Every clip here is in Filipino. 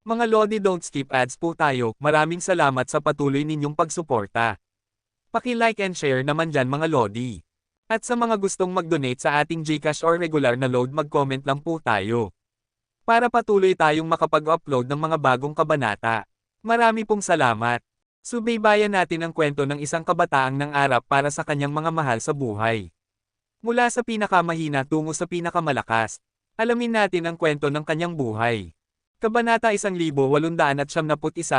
Mga Lodi, don't skip ads po tayo. Maraming salamat sa patuloy ninyong pagsuporta. Paki-like and share naman dyan mga Lodi. At sa mga gustong mag-donate sa ating GCash or regular na load, mag-comment lang po tayo. Para patuloy tayong makapag-upload ng mga bagong kabanata. Marami pong salamat. Subaybayan natin ang kwento ng isang kabataang nangarap para sa kanyang mga mahal sa buhay. Mula sa pinakamahina tungo sa pinakamalakas. Alamin natin ang kwento ng kanyang buhay. Kabanata 1891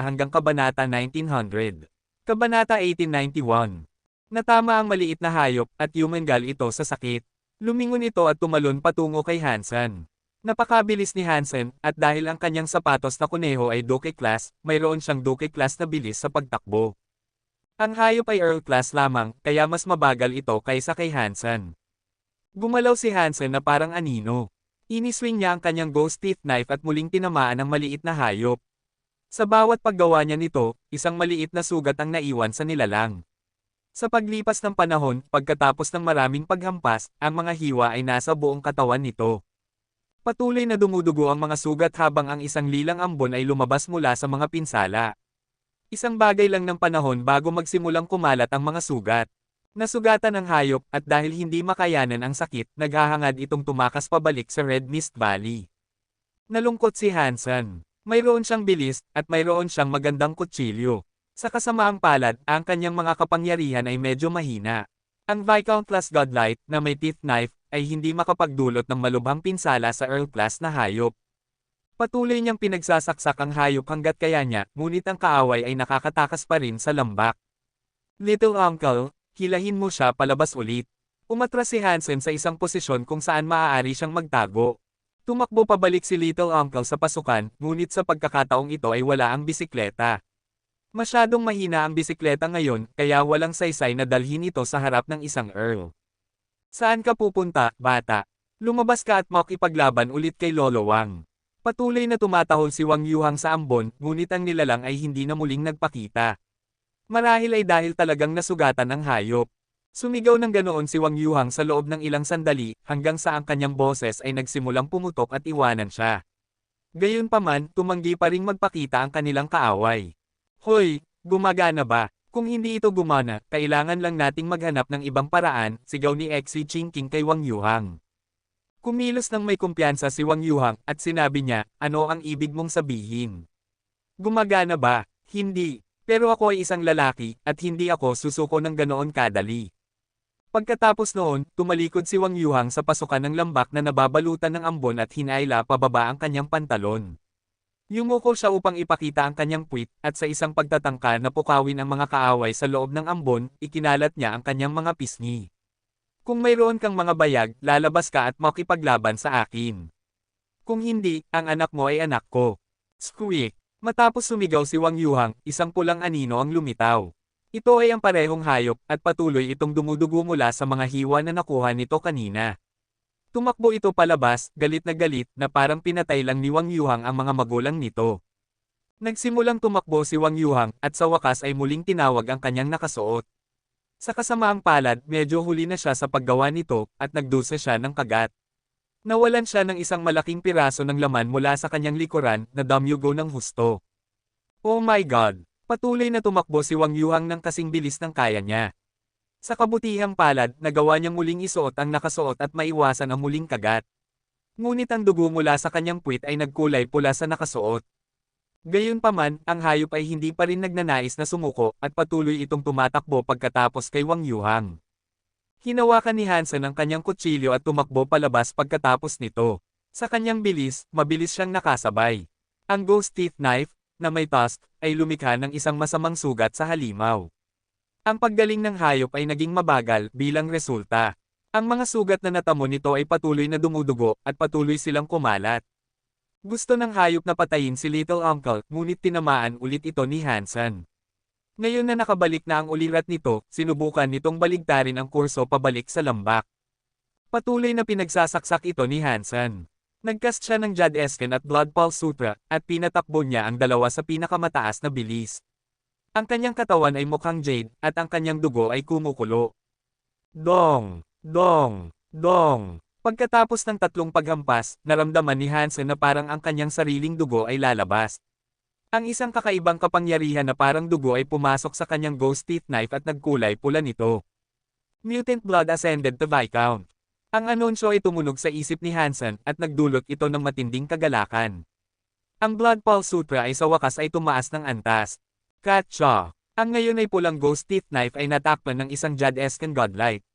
hanggang Kabanata 1900. Kabanata 1891. Natama ang maliit na hayop at yumengal ito sa sakit. Lumingon ito at tumalon patungo kay Hansen. Napakabilis ni Hansen at dahil ang kanyang sapatos na kuneho ay Doge class, mayroon siyang Doge class na bilis sa pagtakbo. Ang hayop ay Earl class lamang kaya mas mabagal ito kaysa kay Hansen. Gumalaw si Hansen na parang anino. Iniswing niya ang kanyang ghost teeth knife at muling tinamaan ang maliit na hayop. Sa bawat paggawa niya nito, isang maliit na sugat ang naiwan sa nilalang. Sa paglipas ng panahon, pagkatapos ng maraming paghampas, ang mga hiwa ay nasa buong katawan nito. Patuloy na dumudugo ang mga sugat habang ang isang lilang ambon ay lumabas mula sa mga pinsala. Isang bagay lang ng panahon bago magsimulang kumalat ang mga sugat. Nasugatan ang hayop at dahil hindi makayanan ang sakit, naghahangad itong tumakas pabalik sa Red Mist Valley. Nalungkot si Hansen. Mayroon siyang bilis at mayroon siyang magandang kutsilyo. Sa kasamaang palad, ang kanyang mga kapangyarihan ay medyo mahina. Ang Viscount class Godlight na may teeth knife ay hindi makapagdulot ng malubhang pinsala sa Earl class na hayop. Patuloy niyang pinagsasaksak ang hayop hanggat kaya niya, ngunit ang kaaway ay nakakatakas pa rin sa lambak. Little Uncle, hilahin mo siya palabas ulit. Umatras si Hansen sa isang posisyon kung saan maaari siyang magtago. Tumakbo pabalik si Little Uncle sa pasukan, ngunit sa pagkakataong ito ay wala ang bisikleta. Masyadong mahina ang bisikleta ngayon, kaya walang saysay na dalhin ito sa harap ng isang Earl. Saan ka pupunta, bata? Lumabas ka at makipaglaban ulit kay Lolo Wang. Patuloy na tumatahol si Wang Yuhang sa ambon, ngunit ang nilalang ay hindi na muling nagpakita. Marahil ay dahil talagang nasugatan ang hayop. Sumigaw ng ganoon si Wang Yuhang sa loob ng ilang sandali, hanggang sa ang kanyang boses ay nagsimulang pumutok at iwanan siya. Gayunpaman, tumanggi pa ring magpakita ang kanilang kaaway. Hoy, gumagana ba? Kung hindi ito gumana, kailangan lang nating maghanap ng ibang paraan, sigaw ni Xi Jinping kay Wang Yuhang. Kumilos ng may kumpiyansa si Wang Yuhang at sinabi niya, ano ang ibig mong sabihin? Gumagana ba? Hindi. Pero ako ay isang lalaki, at hindi ako susuko ng ganoon kadali. Pagkatapos noon, tumalikod si Wang Yuhang sa pasukan ng lambak na nababalutan ng ambon at hinaila pababa ang kanyang pantalon. Yumuko siya upang ipakita ang kanyang puwit, at sa isang pagtatangka na pukawin ang mga kaaway sa loob ng ambon, ikinalat niya ang kanyang mga pisngi. Kung mayroon kang mga bayag, lalabas ka at makipaglaban sa akin. Kung hindi, ang anak mo ay anak ko. Squeak! Matapos sumigaw si Wang Yuhang, isang pulang anino ang lumitaw. Ito ay ang parehong hayop, at patuloy itong dumudugo mula sa mga hiwa na nakuha nito kanina. Tumakbo ito palabas, galit na parang pinatay lang ni Wang Yuhang ang mga magulang nito. Nagsimulang tumakbo si Wang Yuhang, at sa wakas ay muling tinawag ang kanyang nakasuot. Sa kasamaang palad, medyo huli na siya sa paggawa nito, at nagdusa siya ng kagat. Nawalan siya ng isang malaking piraso ng laman mula sa kanyang likuran, na damyugo ng husto. Oh my God! Patuloy na tumakbo si Wang Yuhang ng kasing bilis ng kaya niya. Sa kabutihang palad, nagawa niyang muling isuot ang nakasuot at maiwasan ang muling kagat. Ngunit ang dugo mula sa kanyang puwit ay nagkulay pula sa nakasuot. Gayunpaman, ang hayop ay hindi pa rin nagnanais na sumuko, at patuloy itong tumatakbo pagkatapos kay Wang Yuhang. Hinawakan ni Hansen ang kanyang kutsilyo at tumakbo palabas pagkatapos nito. Sa kanyang bilis, mabilis siyang nakasabay. Ang ghost teeth knife, na may tusk, ay lumikha ng isang masamang sugat sa halimaw. Ang paggaling ng hayop ay naging mabagal bilang resulta. Ang mga sugat na natamo nito ay patuloy na dumudugo at patuloy silang kumalat. Gusto ng hayop na patayin si Little Uncle, ngunit tinamaan ulit ito ni Hansen. Ngayon na nakabalik na ang ulirat nito, sinubukan nitong baligtarin ang kurso pabalik sa lambak. Patuloy na pinagsasaksak ito ni Hansen. Nagcast siya ng Jad Esken at Blood Pulse Sutra, at pinatakbo niya ang dalawa sa pinakamataas na bilis. Ang kanyang katawan ay mukhang jade, at ang kanyang dugo ay kumukulo. Dong! Dong! Dong! Pagkatapos ng tatlong paghampas, naramdaman ni Hansen na parang ang kanyang sariling dugo ay lalabas. Ang isang kakaibang kapangyarihan na parang dugo ay pumasok sa kanyang ghost teeth knife at nagkulay pula nito. Mutant blood ascended to Viscount. Ang anunsyo ay tumunog sa isip ni Hansen at nagdulot ito ng matinding kagalakan. Ang Blood Pulse Sutra ay sa wakas ay tumaas ng antas. Katcha! Ang ngayon ay pulang ghost teeth knife ay natakpan ng isang Jad-esque godlike.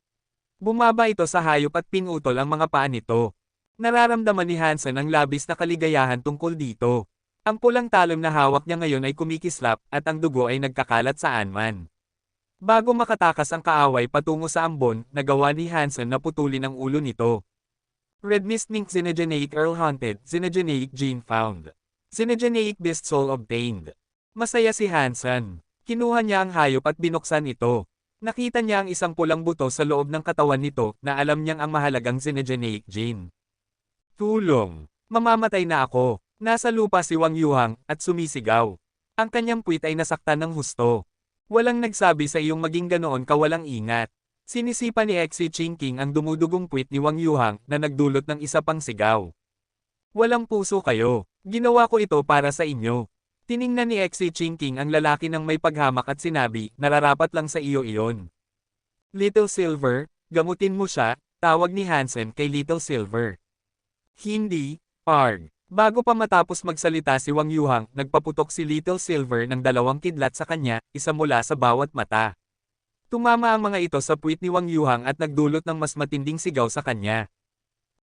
Bumaba ito sa hayop at pinutol ang mga paa nito. Nararamdaman ni Hansen ang labis na kaligayahan tungkol dito. Ang pulang talon na hawak niya ngayon ay kumikislap at ang dugo ay nagkakalat saan man. Bago makatakas ang kaaway patungo sa ambon, nagawa ni Hansen na putulin ang ulo nito. Red Mist Mink Xenogeneic Earl Haunted, Xenogeneic Gene Found. Xenogeneic Beast Soul Obtained. Masaya si Hansen. Kinuha niya ang hayop at binuksan ito. Nakita niya ang isang pulang buto sa loob ng katawan nito na alam niyang ang mahalagang Xenogeneic gene. Tulong! Mamamatay na ako. Nasa lupa si Wang Yuhang at sumisigaw. Ang kanyang puwit ay nasaktan ng husto. Walang nagsabi sa iyong maging ganoon ka walang ingat. Sinisipa ni Xi Jinping ang dumudugong puwit ni Wang Yuhang na nagdulot ng isa pang sigaw. Walang puso kayo. Ginawa ko ito para sa inyo. Tiningnan ni Xi Jinping ang lalaki ng may paghamak at sinabi, nararapat lang sa iyo iyon. Little Silver, gamutin mo siya, tawag ni Hansen kay Little Silver. Hindi, Arg. Bago pa matapos magsalita si Wang Yuhang, nagpaputok si Little Silver ng dalawang kidlat sa kanya, isa mula sa bawat mata. Tumama ang mga ito sa puwit ni Wang Yuhang at nagdulot ng mas matinding sigaw sa kanya.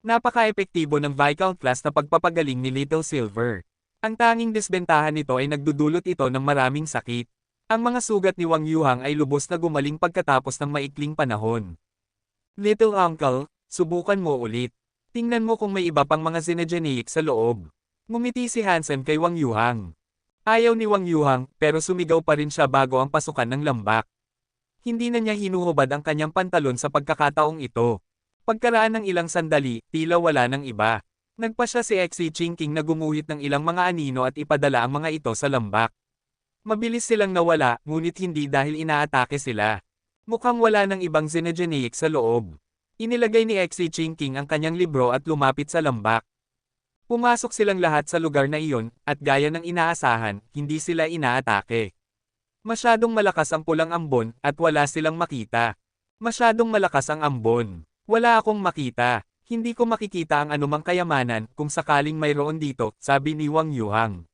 Napaka-epektibo ng Viscount class na pagpapagaling ni Little Silver. Ang tanging disbentahan nito ay nagdudulot ito ng maraming sakit. Ang mga sugat ni Wang Yuhang ay lubos na gumaling pagkatapos ng maikling panahon. Little Uncle, subukan mo ulit. Tingnan mo kung may iba pang mga Xenogeneic sa loob. Ngumiti si Hansen kay Wang Yuhang. Ayaw ni Wang Yuhang, pero sumigaw pa rin siya bago ang pasukan ng lambak. Hindi na niya hinuhubad ang kanyang pantalon sa pagkakataong ito. Pagkaraan ng ilang sandali, tila wala ng iba. Nagpa siya si Xi Jinping na gumuhit ng ilang mga anino at ipadala ang mga ito sa lambak. Mabilis silang nawala, ngunit hindi dahil inaatake sila. Mukhang wala ng ibang Xenogeneic sa loob. Inilagay ni Xi Jinping ang kanyang libro at lumapit sa lambak. Pumasok silang lahat sa lugar na iyon, at gaya ng inaasahan, hindi sila inaatake. Masyadong malakas ang pulang ambon, at wala silang makita. Masyadong malakas ang ambon. Wala akong makita. Hindi ko makikita ang anumang kayamanan, kung sakaling mayroon dito, sabi ni Wang Yuhang.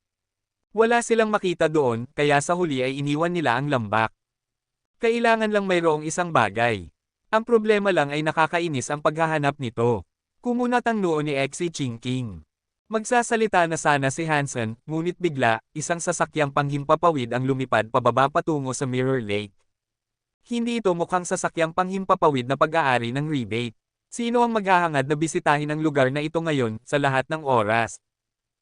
Wala silang makita doon, kaya sa huli ay iniwan nila ang lambak. Kailangan lang mayroong isang bagay. Ang problema lang ay nakakainis ang paghahanap nito. Kumunat ang noo ni Xi Jinping. Magsasalita na sana si Hansen, ngunit bigla, isang sasakyang panghimpapawid ang lumipad pababa patungo sa Mirror Lake. Hindi ito mukhang sasakyang panghimpapawid na pag-aari ng rebate. Sino ang maghahangad na bisitahin ang lugar na ito ngayon, sa lahat ng oras?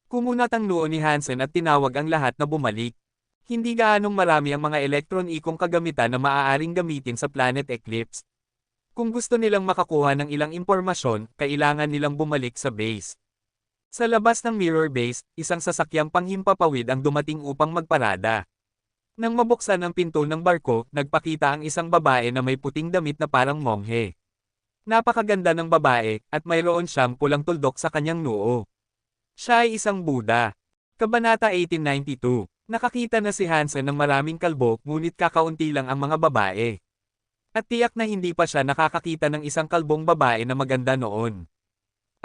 Kumunat ang noo ni Hansen at tinawag ang lahat na bumalik. Hindi gaanong marami ang mga elektron-ikong kagamitan na maaaring gamitin sa Planet Eclipse. Kung gusto nilang makakuha ng ilang impormasyon, kailangan nilang bumalik sa base. Sa labas ng Mirror Base, isang sasakyang panghimpapawid ang dumating upang magparada. Nang mabuksan ang pinto ng barko, nagpakita ang isang babae na may puting damit na parang monghe. Napakaganda ng babae, at mayroon siyang pulang tuldok sa kanyang noo. Siya ay isang Buddha. Kabanata 1892. Nakakita na si Hansen ng maraming kalbo, ngunit kakaunti lang ang mga babae. At tiyak na hindi pa siya nakakakita ng isang kalbong babae na maganda noon.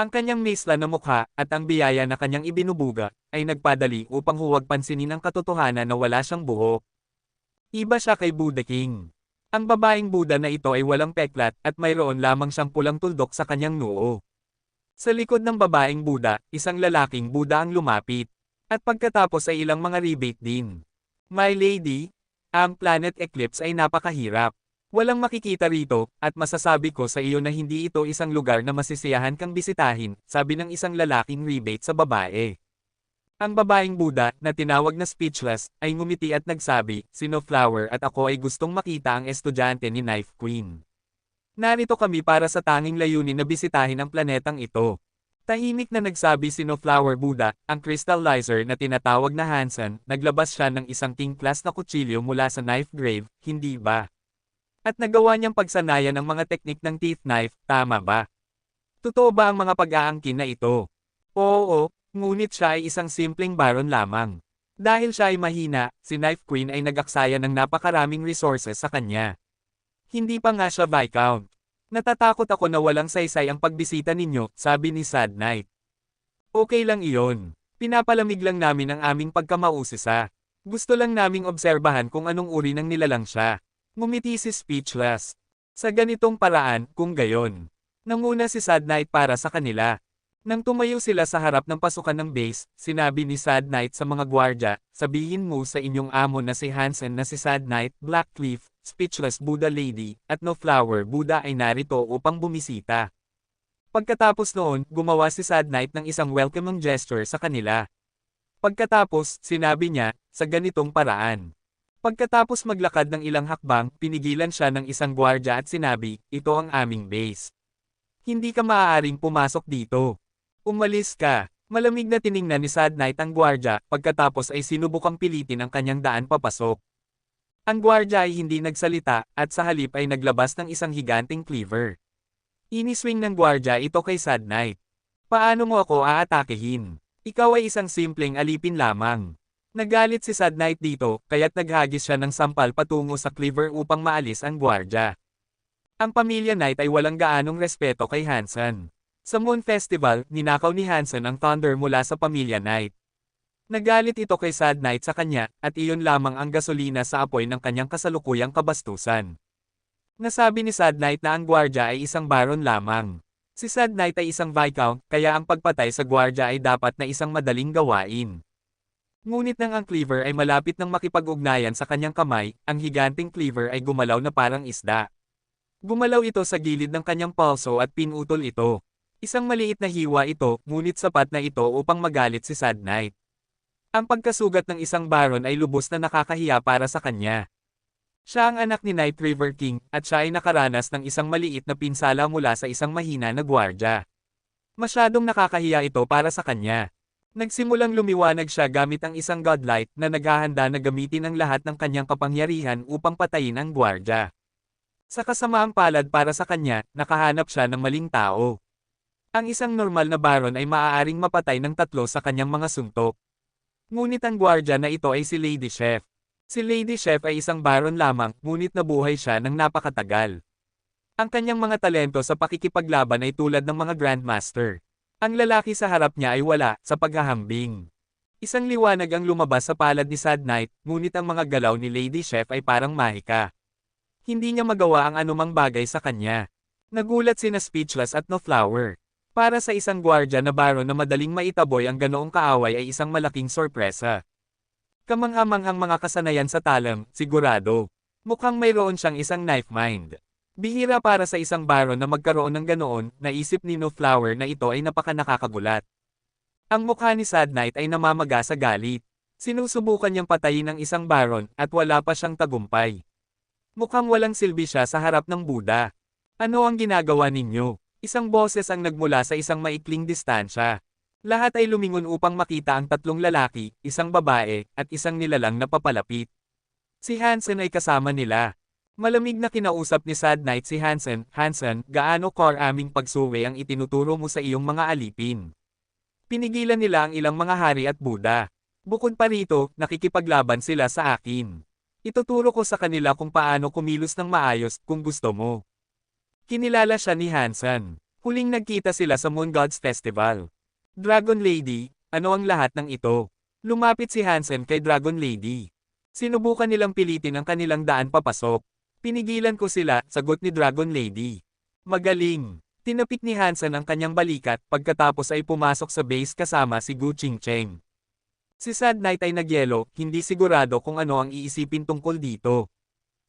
Ang kanyang misla na mukha, at ang biyaya na kanyang ibinubuga, ay nagpadali upang huwag pansinin ang katotohanan na wala siyang buhok. Iba siya kay Buddha King. Ang babaeng Buddha na ito ay walang peklat, at mayroon lamang siyang pulang tuldok sa kanyang noo. Sa likod ng babaeng Buddha, isang lalaking Buddha ang lumapit. At pagkatapos ay ilang mga rebate din. My lady, ang Planet Eclipse ay napakahirap. Walang makikita rito, at masasabi ko sa iyo na hindi ito isang lugar na masisiyahan kang bisitahin, sabi ng isang lalaking rebate sa babae. Ang babaeng Buddha, na tinawag na speechless, ay ngumiti at nagsabi, Sinoflower at ako ay gustong makita ang estudyante ni Knife Queen. Narito kami para sa tanging layunin na bisitahin ang planetang ito. Tahimik na nagsabi Sinoflower Buddha, ang crystallizer na tinatawag na Hansen, naglabas siya ng isang king-class na kutsilyo mula sa knife grave, hindi ba? At nagawa niyang pagsanayan ng mga teknik ng teeth knife, tama ba? Totoo ba ang mga pag-aangkin na ito? Oo, ngunit siya ay isang simpleng baron lamang. Dahil siya ay mahina, si Knife Queen ay nag-aksaya ng napakaraming resources sa kanya. Hindi pa nga siya Viscount. Natatakot ako na walang saysay ang pagbisita ninyo, sabi ni Sad Knight. Okay lang iyon. Pinapalamig lang namin ang aming pagkamausisa. Gusto lang naming obserbahan kung anong uri ng nilalang siya. Ngumiti si Speechless. Sa ganitong paraan, kung gayon. Nanguna si Sad Knight para sa kanila. Nang tumayo sila sa harap ng pasukan ng base, sinabi ni Sad Knight sa mga gwardya, sabihin mo sa inyong amo na si Hansen na si Sad Knight, Blackcliff, Speechless Buddha Lady, at No Flower Buddha ay narito upang bumisita. Pagkatapos noon, gumawa si Sad Knight ng isang welcoming gesture sa kanila. Pagkatapos, sinabi niya, sa ganitong paraan. Pagkatapos maglakad ng ilang hakbang, pinigilan siya ng isang gwardya at sinabi, ito ang aming base. Hindi ka maaaring pumasok dito. Umalis ka. Malamig na tiningnan ni Sad Knight ang gwardya, pagkatapos ay sinubukang pilitin ang kanyang daan papasok. Ang gwardya ay hindi nagsalita, at sa halip ay naglabas ng isang higanting cleaver. Iniswing ng gwardya ito kay Sad Knight. Paano mo ako aatakehin? Ikaw ay isang simpleng alipin lamang. Nagalit si Sad Knight dito, kaya't naghagis siya ng sampal patungo sa cleaver upang maalis ang gwardya. Ang pamilya Knight ay walang gaanong respeto kay Hansen. Sa Moon Festival, ninakaw ni Hansen ang thunder mula sa pamilya Knight. Nagalit ito kay Sad Knight sa kanya, at iyon lamang ang gasolina sa apoy ng kanyang kasalukuyang kabastusan. Nasabi ni Sad Knight na ang gwardya ay isang baron lamang. Si Sad Knight ay isang Viscount, kaya ang pagpatay sa gwardya ay dapat na isang madaling gawain. Ngunit nang ang cleaver ay malapit ng makipag-ugnayan sa kanyang kamay, ang higanting cleaver ay gumalaw na parang isda. Gumalaw ito sa gilid ng kanyang palso at pinutol ito. Isang maliit na hiwa ito, ngunit sapat na ito upang magalit si Sad Knight. Ang pagkasugat ng isang baron ay lubos na nakakahiya para sa kanya. Siya ang anak ni Night River King, at siya ay nakaranas ng isang maliit na pinsala mula sa isang mahina na gwardya. Masyadong nakakahiya ito para sa kanya. Nagsimulang lumiwanag siya gamit ang isang godlight na naghahanda na gamitin ang lahat ng kanyang kapangyarihan upang patayin ang gwardya. Sa kasamaang palad para sa kanya, nakahanap siya ng maling tao. Ang isang normal na baron ay maaaring mapatay ng 3 sa kanyang mga suntok. Ngunit ang gwardya na ito ay si Lady Chef. Si Lady Chef ay isang baron lamang, ngunit nabuhay siya ng napakatagal. Ang kanyang mga talento sa pakikipaglaban ay tulad ng mga Grandmaster. Ang lalaki sa harap niya ay wala, sa paghahambing. Isang liwanag ang lumabas sa palad ni Sad Knight, ngunit ang mga galaw ni Lady Chef ay parang mahika. Hindi niya magawa ang anumang bagay sa kanya. Nagulat sina Speechless at No Flower. Para sa isang gwardya na baron na madaling maitaboy ang ganoong kaaway ay isang malaking sorpresa. Kamangha-manghang mga kasanayan sa talam, sigurado. Mukhang mayroon siyang isang knife mind. Bihira para sa isang baron na magkaroon ng ganoon, naisip ni No Flower na ito ay napaka-nakakagulat. Ang mukha ni Sad Knight ay namamaga sa galit. Sinusubukan niyang patayin ang isang baron, at wala pa siyang tagumpay. Mukhang walang silbi siya sa harap ng Buddha. Ano ang ginagawa ninyo? Isang boses ang nagmula sa isang maikling distansya. Lahat ay lumingon upang makita ang 3 lalaki, isang babae, at isang nilalang na papalapit. Si Hansen ay kasama nila. Malamig na kinausap ni Sad Knight si Hansen, Hansen, gaano core aming pagsuwe ang itinuturo mo sa iyong mga alipin. Pinigilan nila ang ilang mga hari at Buddha. Bukod pa rito, nakikipaglaban sila sa akin. Ituturo ko sa kanila kung paano kumilos ng maayos, kung gusto mo. Kinilala siya ni Hansen. Huling nagkita sila sa Moon Gods Festival. Dragon Lady, ano ang lahat ng ito? Lumapit si Hansen kay Dragon Lady. Sinubukan nilang pilitin ang kanilang daan papasok. Pinigilan ko sila, sagot ni Dragon Lady. Magaling. Tinapik ni Hansen ang kanyang balikat, pagkatapos ay pumasok sa base kasama si Gu Qingcheng. Si Sad Knight ay nagyelo, hindi sigurado kung ano ang iisipin tungkol dito.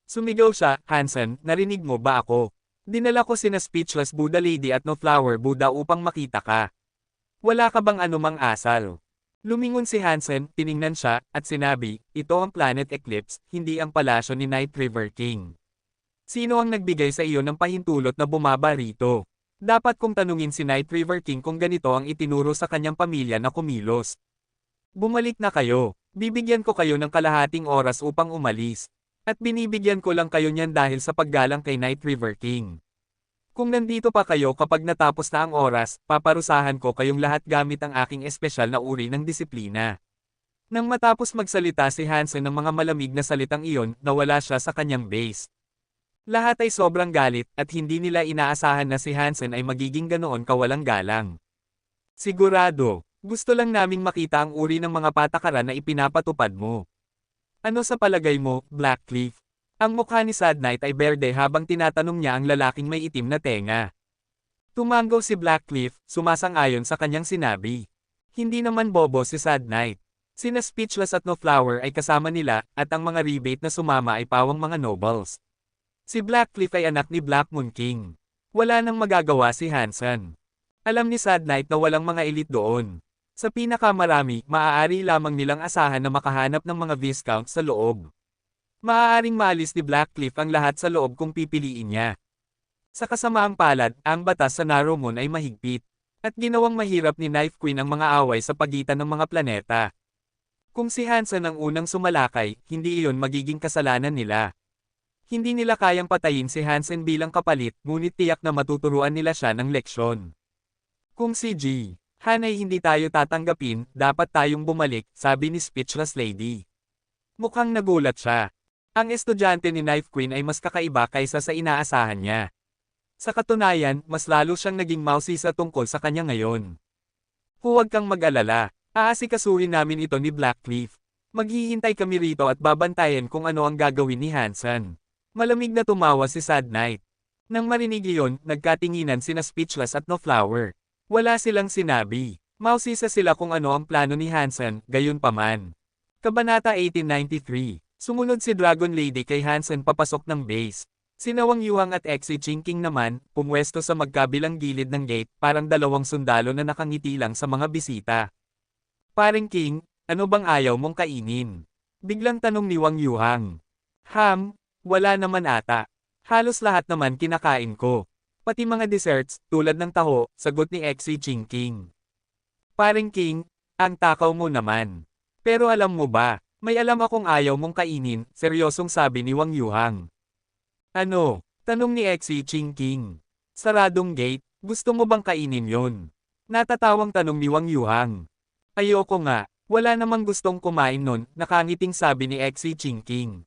Sumigaw siya, Hansen, narinig mo ba ako? Dinala ko sina Speechless Buddha Lady at No Flower Buddha upang makita ka. Wala ka bang anumang asal? Lumingon si Hansen, tiningnan siya, at sinabi, ito ang Planet Eclipse, hindi ang palasyo ni Night River King. Sino ang nagbigay sa iyo ng pahintulot na bumaba rito? Dapat kong tanungin si Night River King kung ganito ang itinuro sa kanyang pamilya na kumilos. Bumalik na kayo. Bibigyan ko kayo ng kalahating oras upang umalis. At binibigyan ko lang kayo niyan dahil sa paggalang kay Night River King. Kung nandito pa kayo kapag natapos na ang oras, paparusahan ko kayong lahat gamit ang aking espesyal na uri ng disiplina. Nang matapos magsalita si Hansen ng mga malamig na salitang iyon, nawala siya sa kanyang base. Lahat ay sobrang galit at hindi nila inaasahan na si Hansen ay magiging ganoon kawalang galang. Sigurado, gusto lang naming makita ang uri ng mga patakaran na ipinapatupad mo. Ano sa palagay mo, Blackcliff? Ang mukha ni Sad Knight ay berde habang tinatanong niya ang lalaking may itim na tenga. Tumango si Blackcliff, sumasang-ayon sa kanyang sinabi. Hindi naman bobo si Sad Knight. Sina Speechless at No Flower ay kasama nila, at ang mga rebate na sumama ay pawang mga nobles. Si Blackcliff ay anak ni Black Moon King. Wala nang magagawa si Hansen. Alam ni Sad Knight na walang mga elite doon. Sa pinakamarami, maaari lamang nilang asahan na makahanap ng mga viscount sa loob. Maaaring maalis ni Blackcliff ang lahat sa loob kung pipiliin niya. Sa kasamaang palad, ang batas sa Narrowmoon ay mahigpit, at ginawang mahirap ni Knife Queen ang mga away sa pagitan ng mga planeta. Kung si Hansen ang unang sumalakay, hindi iyon magiging kasalanan nila. Hindi nila kayang patayin si Hansen bilang kapalit, ngunit tiyak na matuturuan nila siya ng leksyon. Kung si G. Han ay hindi tayo tatanggapin, dapat tayong bumalik, sabi ni Speechless Lady. Mukhang nagulat siya. Ang estudyante ni Knife Queen ay mas kakaiba kaysa sa inaasahan niya. Sa katunayan, mas lalo siyang naging mausisa tungkol sa kanya ngayon. Huwag kang mag-alala. Aasikasuhin namin ito ni Blackcliff. Maghihintay kami rito at babantayan kung ano ang gagawin ni Hansen. Malamig na tumawa si Sad Knight. Nang marinig iyon, nagkatinginan sina Speechless at No Flower. Wala silang sinabi. Mausisa sila kung ano ang plano ni Hansen, gayunpaman. Kabanata 1893. Sumunod si Dragon Lady kay Hansen papasok ng base. Sina Wang Yuhang at Xi Jinping naman, pumwesto sa magkabilang gilid ng gate, parang dalawang sundalo na nakangiti lang sa mga bisita. Paring King, ano bang ayaw mong kainin? Biglang tanong ni Wang Yuhang. Wala naman ata. Halos lahat naman kinakain ko. Pati mga desserts, tulad ng taho, sagot ni Xi Jinping. Paring King, ang takaw mo naman. Pero alam mo ba, may alam akong ayaw mong kainin, seryosong sabi ni Wang Yuhang. Ano? Tanong ni Xi Jinping. Saradong gate, gusto mo bang kainin yon? Natatawang tanong ni Wang Yuhang. Ayoko nga, wala namang gustong kumain nun, nakangiting sabi ni Xi Jinping.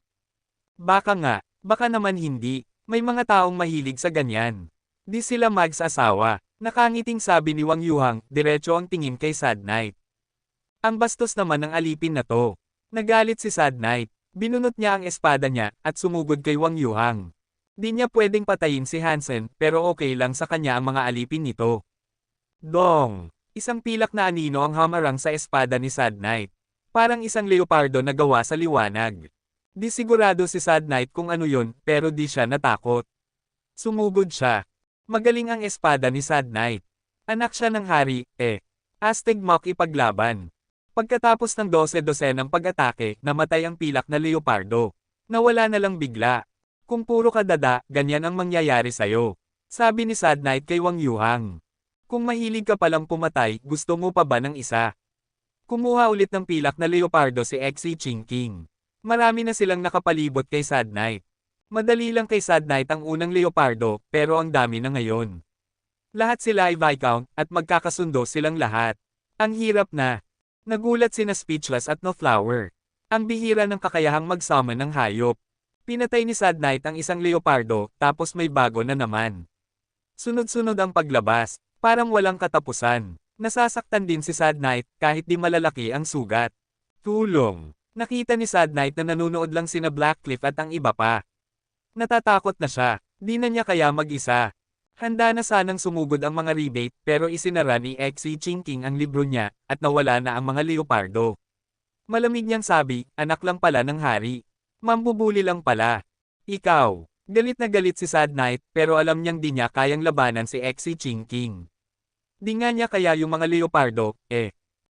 Baka nga, baka naman hindi, may mga taong mahilig sa ganyan. Di sila mag-asawa, nakangiting sabi ni Wang Yuhang, diretso ang tingin kay Sad Knight. Ang bastos naman ng alipin na to. Nagalit si Sad Knight, binunot niya ang espada niya, at sumugod kay Wang Yuhang. Di niya pwedeng patayin si Hansen, pero okay lang sa kanya ang mga alipin nito. Dong! Isang pilak na anino ang hamarang sa espada ni Sad Knight. Parang isang leopardo na gawa sa liwanag. Di sigurado si Sad Knight kung ano yun, pero di siya natakot. Sumugod siya. Magaling ang espada ni Sad Knight. Anak siya ng hari, Astigmac ipaglaban. Pagkatapos ng 12 ng pag-atake, namatay ang pilak na leopardo. Nawala na lang bigla. Kung puro ka dada, ganyan ang mangyayari sa'yo. Sabi ni Sad Knight kay Wang Yuhang. Kung mahilig ka palang pumatay, gusto mo pa ba ng isa? Kumuha ulit ng pilak na leopardo si Xi Jinping. Marami na silang nakapalibot kay Sad Knight. Madali lang kay Sad Knight ang unang leopardo, pero ang dami na ngayon. Lahat sila ay Viscount, at magkakasundo silang lahat. Ang hirap na. Nagulat sina Speechless at No Flower. Ang bihira ng kakayahang mag-summon ng hayop. Pinatay ni Sad Knight ang isang leopardo, tapos may bago na naman. Sunod-sunod ang paglabas. Parang walang katapusan. Nasasaktan din si Sad Knight kahit di malalaki ang sugat. Tulong. Nakita ni Sad Knight na nanunood lang sina Blackcliff at ang iba pa. Natatakot na siya. Di na niya kaya mag-isa. Handa na sanang sumugod ang mga rebate pero isinara ni Xi Jinping ang libro niya at nawala na ang mga leopardo. Malamig niyang sabi, anak lang pala ng hari. Mambubuli lang pala. Ikaw. Galit na galit si Sad Knight pero alam niyang di niya kayang labanan si Xi Jinping. Di nga niya kaya yung mga leopardo,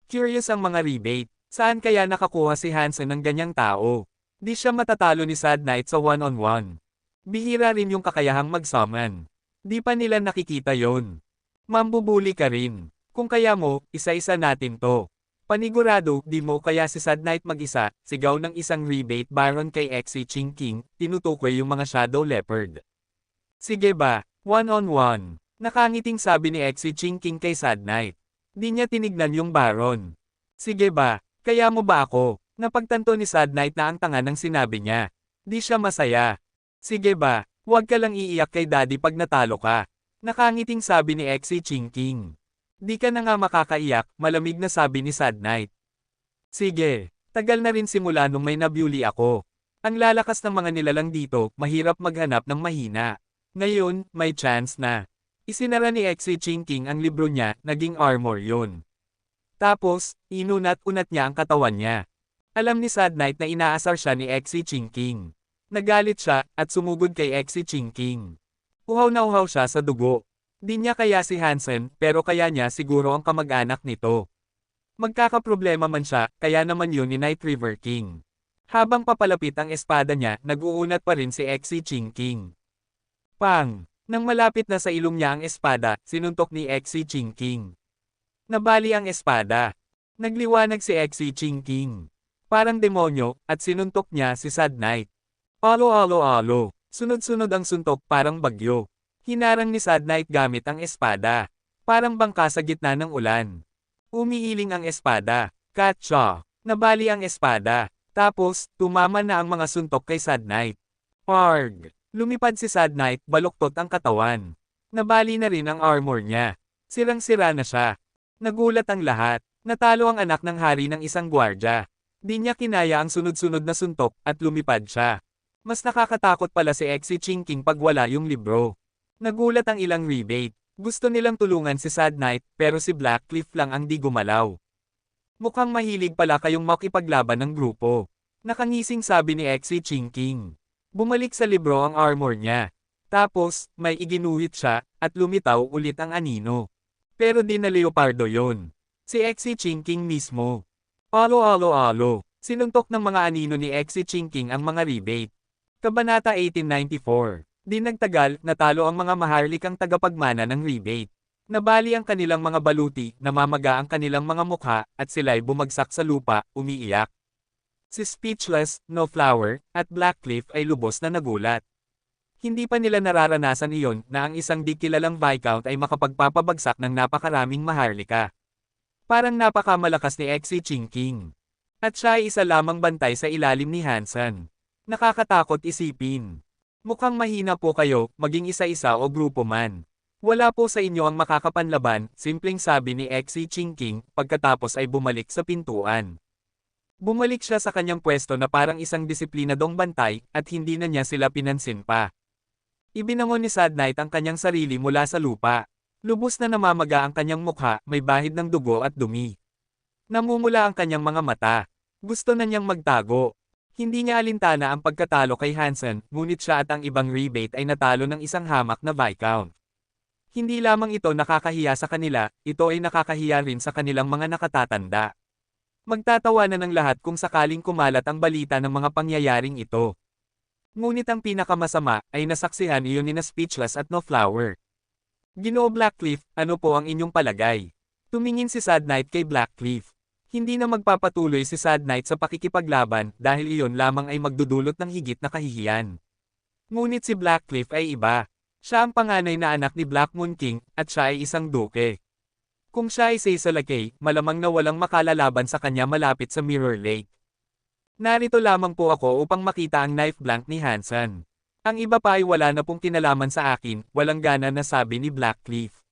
Curious ang mga rebate. Saan kaya nakakuha si Hansen ng ganyang tao? Di siya matatalo ni Sad Knight sa one-on-one. Bihira rin yung kakayahang mag-summon. Di pa nila nakikita yon. Mambubuli ka rin. Kung kaya mo, isa-isa natin to. Panigurado, di mo kaya si Sad Knight mag-isa, sigaw ng isang rebate baron kay Xi Jinping, tinutukoy yung mga Shadow Leopard. Sige ba, one-on-one. Nakangiting sabi ni Xi Jinping kay Sad Knight. Di niya tinignan yung baron. Sige ba, Kaya mo ba ako? Napagtanto ni Sad Knight na ang tanga ng sinabi niya. Di siya masaya. Sige ba, huwag ka lang iiyak kay daddy pag natalo ka. Nakangiting sabi ni Exi Chingking. Di ka na nga makakaiyak, malamig na sabi ni Sad Knight. Sige, tagal na rin simula nung may nabully ako. Ang lalakas ng mga nilalang dito, mahirap maghanap ng mahina. Ngayon, may chance na. Isinara ni Exi Chingking ang libro niya, naging armor yun. Tapos, inunat-unat niya ang katawan niya. Alam ni Sad Knight na inaasar siya ni Exi Chingking. Nagalit siya, at sumugod kay Exi Chingking. Uhaw na uhaw siya sa dugo. Di niya kaya si Hansen, pero kaya niya siguro ang kamag-anak nito. Magkakaproblema man siya, kaya naman yun ni Night River King. Habang papalapit ang espada niya, nag-uunat pa rin si Exi Chingking. Pang! Nang malapit na sa ilong niya ang espada, sinuntok ni Exi Chingking. Nabali ang espada. Nagliwanag si Exi Chingking. Parang demonyo, at sinuntok niya si Sad Knight. Alo alo alo. Sunod-sunod ang suntok parang bagyo. Hinarang ni Sad Knight gamit ang espada. Parang bangka sa gitna ng ulan. Umiiling ang espada. Katsa. Nabali ang espada. Tapos, tumama na ang mga suntok kay Sad Knight. Arg! Lumipad si Sad Knight, baluktot ang katawan. Nabali na rin ang armor niya. Sirang-sira na siya. Nagulat ang lahat. Natalo ang anak ng hari ng isang gwardya. Di niya kinaya ang sunod-sunod na suntok, at lumipad siya. Mas nakakatakot pala si Exi Chingking pag wala yung libro. Nagulat ang ilang rebate. Gusto nilang tulungan si Sad Knight, pero si Blackcliff lang ang di gumalaw. Mukhang mahilig pala kayong makipaglaban ng grupo. Nakangising sabi ni Exi Chingking. Bumalik sa libro ang armor niya. Tapos, may iginuhit siya, at lumitaw ulit ang anino. Pero di na leopardo yon. Si Exi Chingking mismo. Alo alo alo. Sinuntok ng mga anino ni Exi Chingking ang mga rebate. Kabanata 1894. Di nagtagal, natalo ang mga maharlikang tagapagmana ng rebate. Nabali ang kanilang mga baluti, namamaga ang kanilang mga mukha, at sila'y bumagsak sa lupa, umiiyak. Si Speechless, No Flower, at Blackcliff ay lubos na nagulat. Hindi pa nila nararanasan iyon na ang isang di kilalang Viscount ay makapagpapabagsak ng napakaraming maharlika. Parang napakamalakas ni Exi Chingking. At siya ay isa lamang bantay sa ilalim ni Hansen. Nakakatakot isipin. Mukhang mahina po kayo, maging isa-isa o grupo man. Wala po sa inyo ang makakapanlaban, simpleng sabi ni Exi Chingking, pagkatapos ay bumalik sa pintuan. Bumalik siya sa kanyang pwesto na parang isang disiplinadong bantay, at hindi na niya sila pinansin pa. Ibinangon ni Sad Knight ang kanyang sarili mula sa lupa. Lubos na namamaga ang kanyang mukha, may bahid ng dugo at dumi. Namumula ang kanyang mga mata. Gusto na niyang magtago. Hindi niya alintana ang pagkatalo kay Hansen, ngunit siya at ang ibang rebate ay natalo ng isang hamak na Viscount. Hindi lamang ito nakakahiya sa kanila, ito ay nakakahiya rin sa kanilang mga nakatatanda. Magtatawanan ng lahat kung sakaling kumalat ang balita ng mga pangyayaring ito. Ngunit ang pinakamasama ay nasaksihan iyon ni na Speechless at No Flower. Ginoo Blackcliff, ano po ang inyong palagay? Tumingin si Sad Knight kay Blackcliff. Hindi na magpapatuloy si Sad Knight sa pakikipaglaban dahil iyon lamang ay magdudulot ng higit na kahihiyan. Ngunit si Blackcliff ay iba. Siya ang panganay na anak ni Black Moon King at siya ay isang duke. Kung siya ay Seisalakay, malamang na walang makalalaban sa kanya malapit sa Mirror Lake. Narito lamang po ako upang makita ang knife blank ni Hansen. Ang iba pa ay wala na pong kinalaman sa akin, walang gana na sabi ni Blackcliff.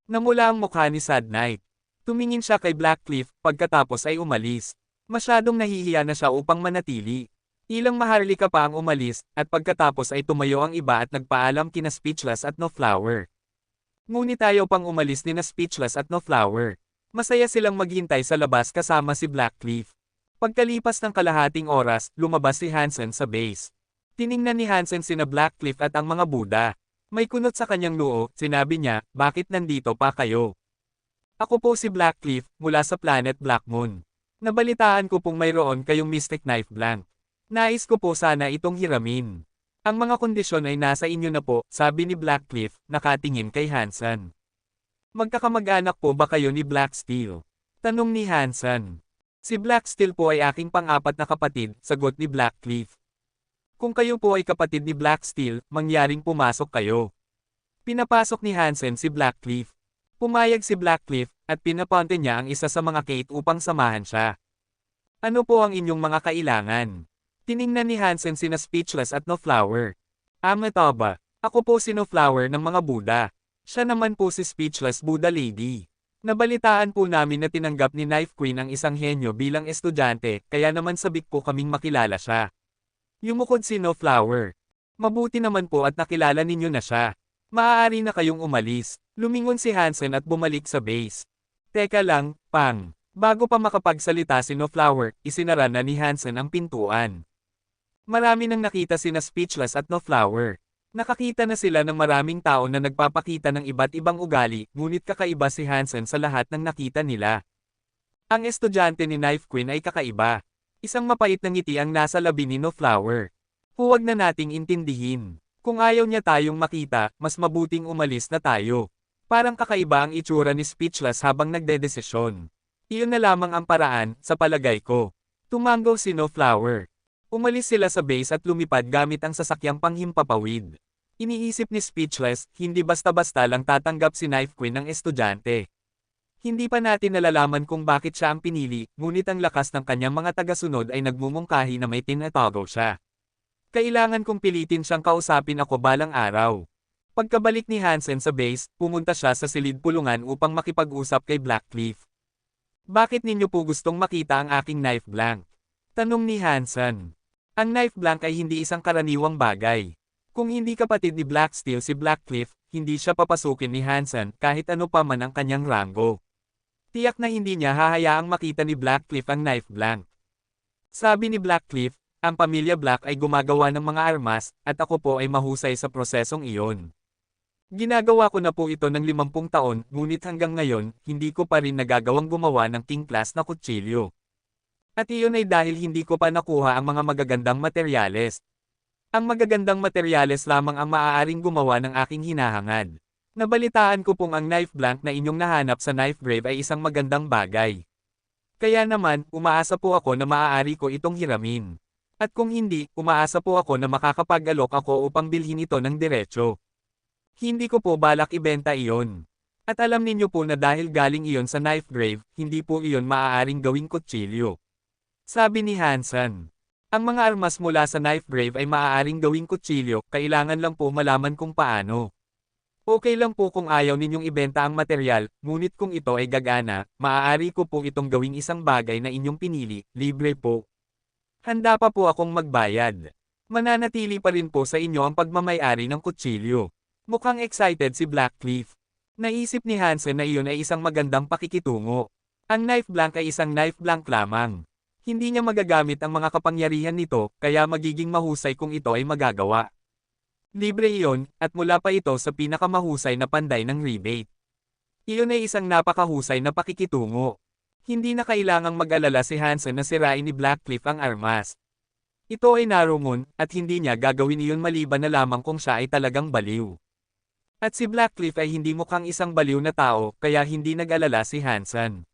Namula ang mukha ni Sad Knight. Tumingin siya kay Blackcliff, pagkatapos ay umalis. Masyadong nahihiya na siya upang manatili. Ilang maharlika pa ang umalis, at pagkatapos ay tumayo ang iba at nagpaalam kina Speechless at No Flower. Ngunit ayaw pang umalis ni na Speechless at No Flower. Masaya silang maghintay sa labas kasama si Blackcliff. Pagkalipas ng kalahating oras, lumabas si Hansen sa base. Tiningnan ni Hansen sina Blackcliff at ang mga Buddha. May kunot sa kanyang noo, sinabi niya, bakit nandito pa kayo? Ako po si Blackcliff, mula sa planet Black Moon. Nabalitaan ko pong mayroon kayong Mystic Knife Blank. Nais ko po sana itong hiramin. Ang mga kondisyon ay nasa inyo na po, sabi ni Blackcliff, nakatingin kay Hansen. Magkakamag-anak po ba kayo ni Blacksteel? Tanong ni Hansen. Si Blacksteel po ay aking pang-apat na kapatid, sagot ni Blackcliff. Kung kayo po ay kapatid ni Blacksteel, mangyaring pumasok kayo. Pinapasok ni Hansen si Blackcliff. Pumayag si Blackcliff, at pinapunte niya ang isa sa mga Kate upang samahan siya. Ano po ang inyong mga kailangan? Tiningnan ni Hansen sina Speechless at No Flower. Amatoba, ako po si No Flower ng mga Buddha. Siya naman po si Speechless Buddha Lady. Nabalitaan po namin na tinanggap ni Knife Queen ang isang henyo bilang estudyante, kaya naman sabik po kaming makilala siya. Yumukod si No Flower. Mabuti naman po at nakilala ninyo na siya. Maaari na kayong umalis. Lumingon si Hansen at bumalik sa base. Teka lang, Pang. Bago pa makapagsalita si No Flower, isinara na ni Hansen ang pintuan. Marami nang nakita sina Speechless at No Flower. Nakakita na sila ng maraming tao na nagpapakita ng iba't ibang ugali, ngunit kakaiba si Hansen sa lahat ng nakita nila. Ang estudyante ni Knife Queen ay kakaiba. Isang mapait na ngiti ang nasa labi ni No Flower. Huwag na nating intindihin. Kung ayaw niya tayong makita, mas mabuting umalis na tayo. Parang kakaiba ang itsura ni Speechless habang nagdedesisyon. Iyon na lamang ang paraan, sa palagay ko. Tumango si No Flower. Umalis sila sa base at lumipad gamit ang sasakyang panghimpapawid. Iniisip ni Speechless, hindi basta-basta lang tatanggap si Knife Queen ng estudyante. Hindi pa natin nalalaman kung bakit siya ang pinili, ngunit ang lakas ng kanyang mga tagasunod ay nagmumungkahi na may tinatago siya. Kailangan kong pilitin siyang kausapin ako balang araw. Pagkabalik ni Hansen sa base, pumunta siya sa silid pulungan upang makipag-usap kay Blackcliff. Bakit ninyo po gustong makita ang aking knife blank? Tanong ni Hansen. Ang knife blank ay hindi isang karaniwang bagay. Kung hindi kapatid ni Blacksteel si Blackcliff, hindi siya papasukin ni Hansen kahit ano pa man ang kanyang ranggo. Tiyak na hindi niya hahayaang makita ni Blackcliff ang knife blank. Sabi ni Blackcliff, ang pamilya Black ay gumagawa ng mga armas, at ako po ay mahusay sa prosesong iyon. Ginagawa ko na po ito ng 50 taon, ngunit hanggang ngayon, hindi ko pa rin nagagawang gumawa ng king class na kutsilyo. At iyon ay dahil hindi ko pa nakuha ang mga magagandang materyales. Ang magagandang materyales lamang ang maaaring gumawa ng aking hinahangad. Nabalitaan ko pong ang knife blank na inyong nahanap sa knife grave ay isang magandang bagay. Kaya naman, umaasa po ako na maaari ko itong hiramin. At kung hindi, umaasa po ako na makakapag-alok ako upang bilhin ito ng diretsyo. Hindi ko po balak ibenta iyon. At alam ninyo po na dahil galing iyon sa knife grave, hindi po iyon maaaring gawing kutsilyo. Sabi ni Hansen. Ang mga armas mula sa knife grave ay maaaring gawing kutsilyo, kailangan lang po malaman kung paano. Okay lang po kung ayaw ninyong ibenta ang material, ngunit kung ito ay gagana, maaari ko po itong gawing isang bagay na inyong pinili, libre po. Handa pa po akong magbayad. Mananatili pa rin po sa inyo ang pagmamay-ari ng kutsilyo. Mukhang excited si Blackcliff. Naisip ni Hansen na iyon ay isang magandang pakikitungo. Ang knife blank ay isang knife blank lamang. Hindi niya magagamit ang mga kapangyarihan nito, kaya magiging mahusay kung ito ay magagawa. Libre iyon, at mula pa ito sa pinakamahusay na panday ng rebate. Iyon ay isang napakahusay na pakikitungo. Hindi na kailangang mag-alala si Hansen na sirain ni Blackcliff ang armas. Ito ay narungon, at hindi niya gagawin iyon maliban na lamang kung siya ay talagang baliw. At si Blackcliff ay hindi mukhang isang baliw na tao, kaya hindi nag-alala si Hansen.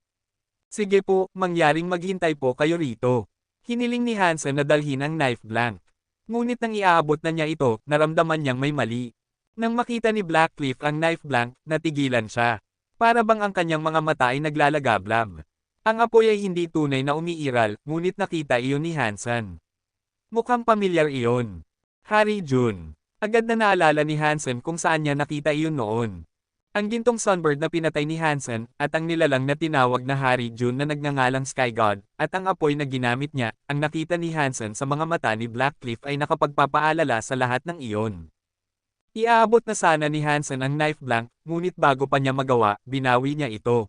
Sige po, mangyaring maghintay po kayo rito. Hiniling ni Hansen na dalhin ang knife blank. Ngunit nang iaabot na niya ito, naramdaman niyang may mali. Nang makita ni Blackcliff ang knife blank, natigilan siya. Para bang ang kanyang mga mata ay naglalagablab. Ang apoy ay hindi tunay na umiiral, ngunit nakita iyon ni Hansen. Mukhang pamilyar iyon. Harry June. Agad na naalala ni Hansen kung saan niya nakita iyon noon. Ang gintong sunbird na pinatay ni Hansen, at ang nilalang na tinawag na Harry June na nagngangalang Sky God, at ang apoy na ginamit niya, ang nakita ni Hansen sa mga mata ni Blackcliff ay nakapagpapaalala sa lahat ng iyon. Iaabot na sana ni Hansen ang knife blank, ngunit bago pa niya magawa, binawi niya ito.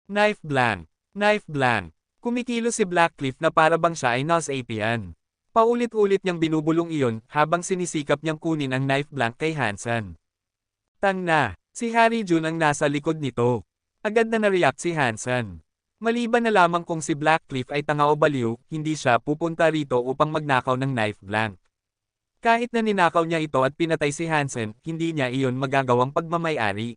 Knife blank. Knife blank. Kumikilo si Blackcliff na para bang siya ay Nos-Apian. Paulit-ulit niyang binubulong iyon, habang sinisikap niyang kunin ang knife blank kay Hansen. Tang na. Si Harry June ang nasa likod nito. Agad na na-react si Hansen. Maliban na lamang kung si Blackcliff ay tanga o baliw, hindi siya pupunta rito upang magnakaw ng knife blank. Kahit na ninakaw niya ito at pinatay si Hansen, hindi niya iyon magagawang pagmamay-ari.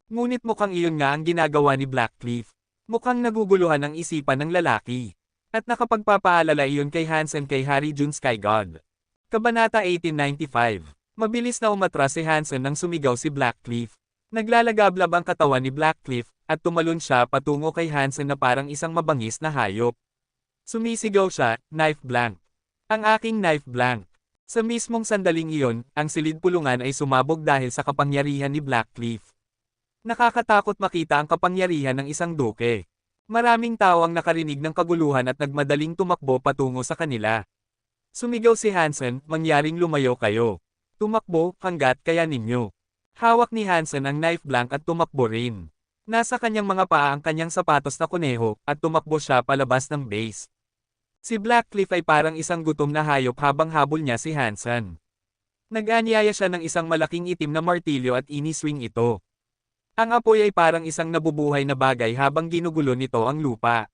Ngunit mukhang iyon nga ang ginagawa ni Blackcliff. Mukhang naguguluhan ang isipan ng lalaki. At nakapagpapaalala iyon kay Hansen kay Harry June Sky God. Kabanata 1895. Mabilis na umatras si Hansen nang sumigaw si Blackcliff. Naglalagablab ang katawan ni Blackcliff, at tumalon siya patungo kay Hansen na parang isang mabangis na hayop. Sumisigaw siya, knife blank. Ang aking knife blank. Sa mismong sandaling iyon, ang silid pulungan ay sumabog dahil sa kapangyarihan ni Blackcliff. Nakakatakot makita ang kapangyarihan ng isang duke. Maraming tao ang nakarinig ng kaguluhan at nagmadaling tumakbo patungo sa kanila. Sumigaw si Hansen, mangyaring lumayo kayo. Tumakbo, hanggat kaya ninyo. Hawak ni Hansen ang knife blank at tumakbo rin. Nasa kanyang mga paa ang kanyang sapatos na kuneho, at tumakbo siya palabas ng base. Si Blackcliff ay parang isang gutom na hayop habang habol niya si Hansen. Nag-anyaya siya ng isang malaking itim na martilyo at iniswing ito. Ang apoy ay parang isang nabubuhay na bagay habang ginugulo nito ang lupa.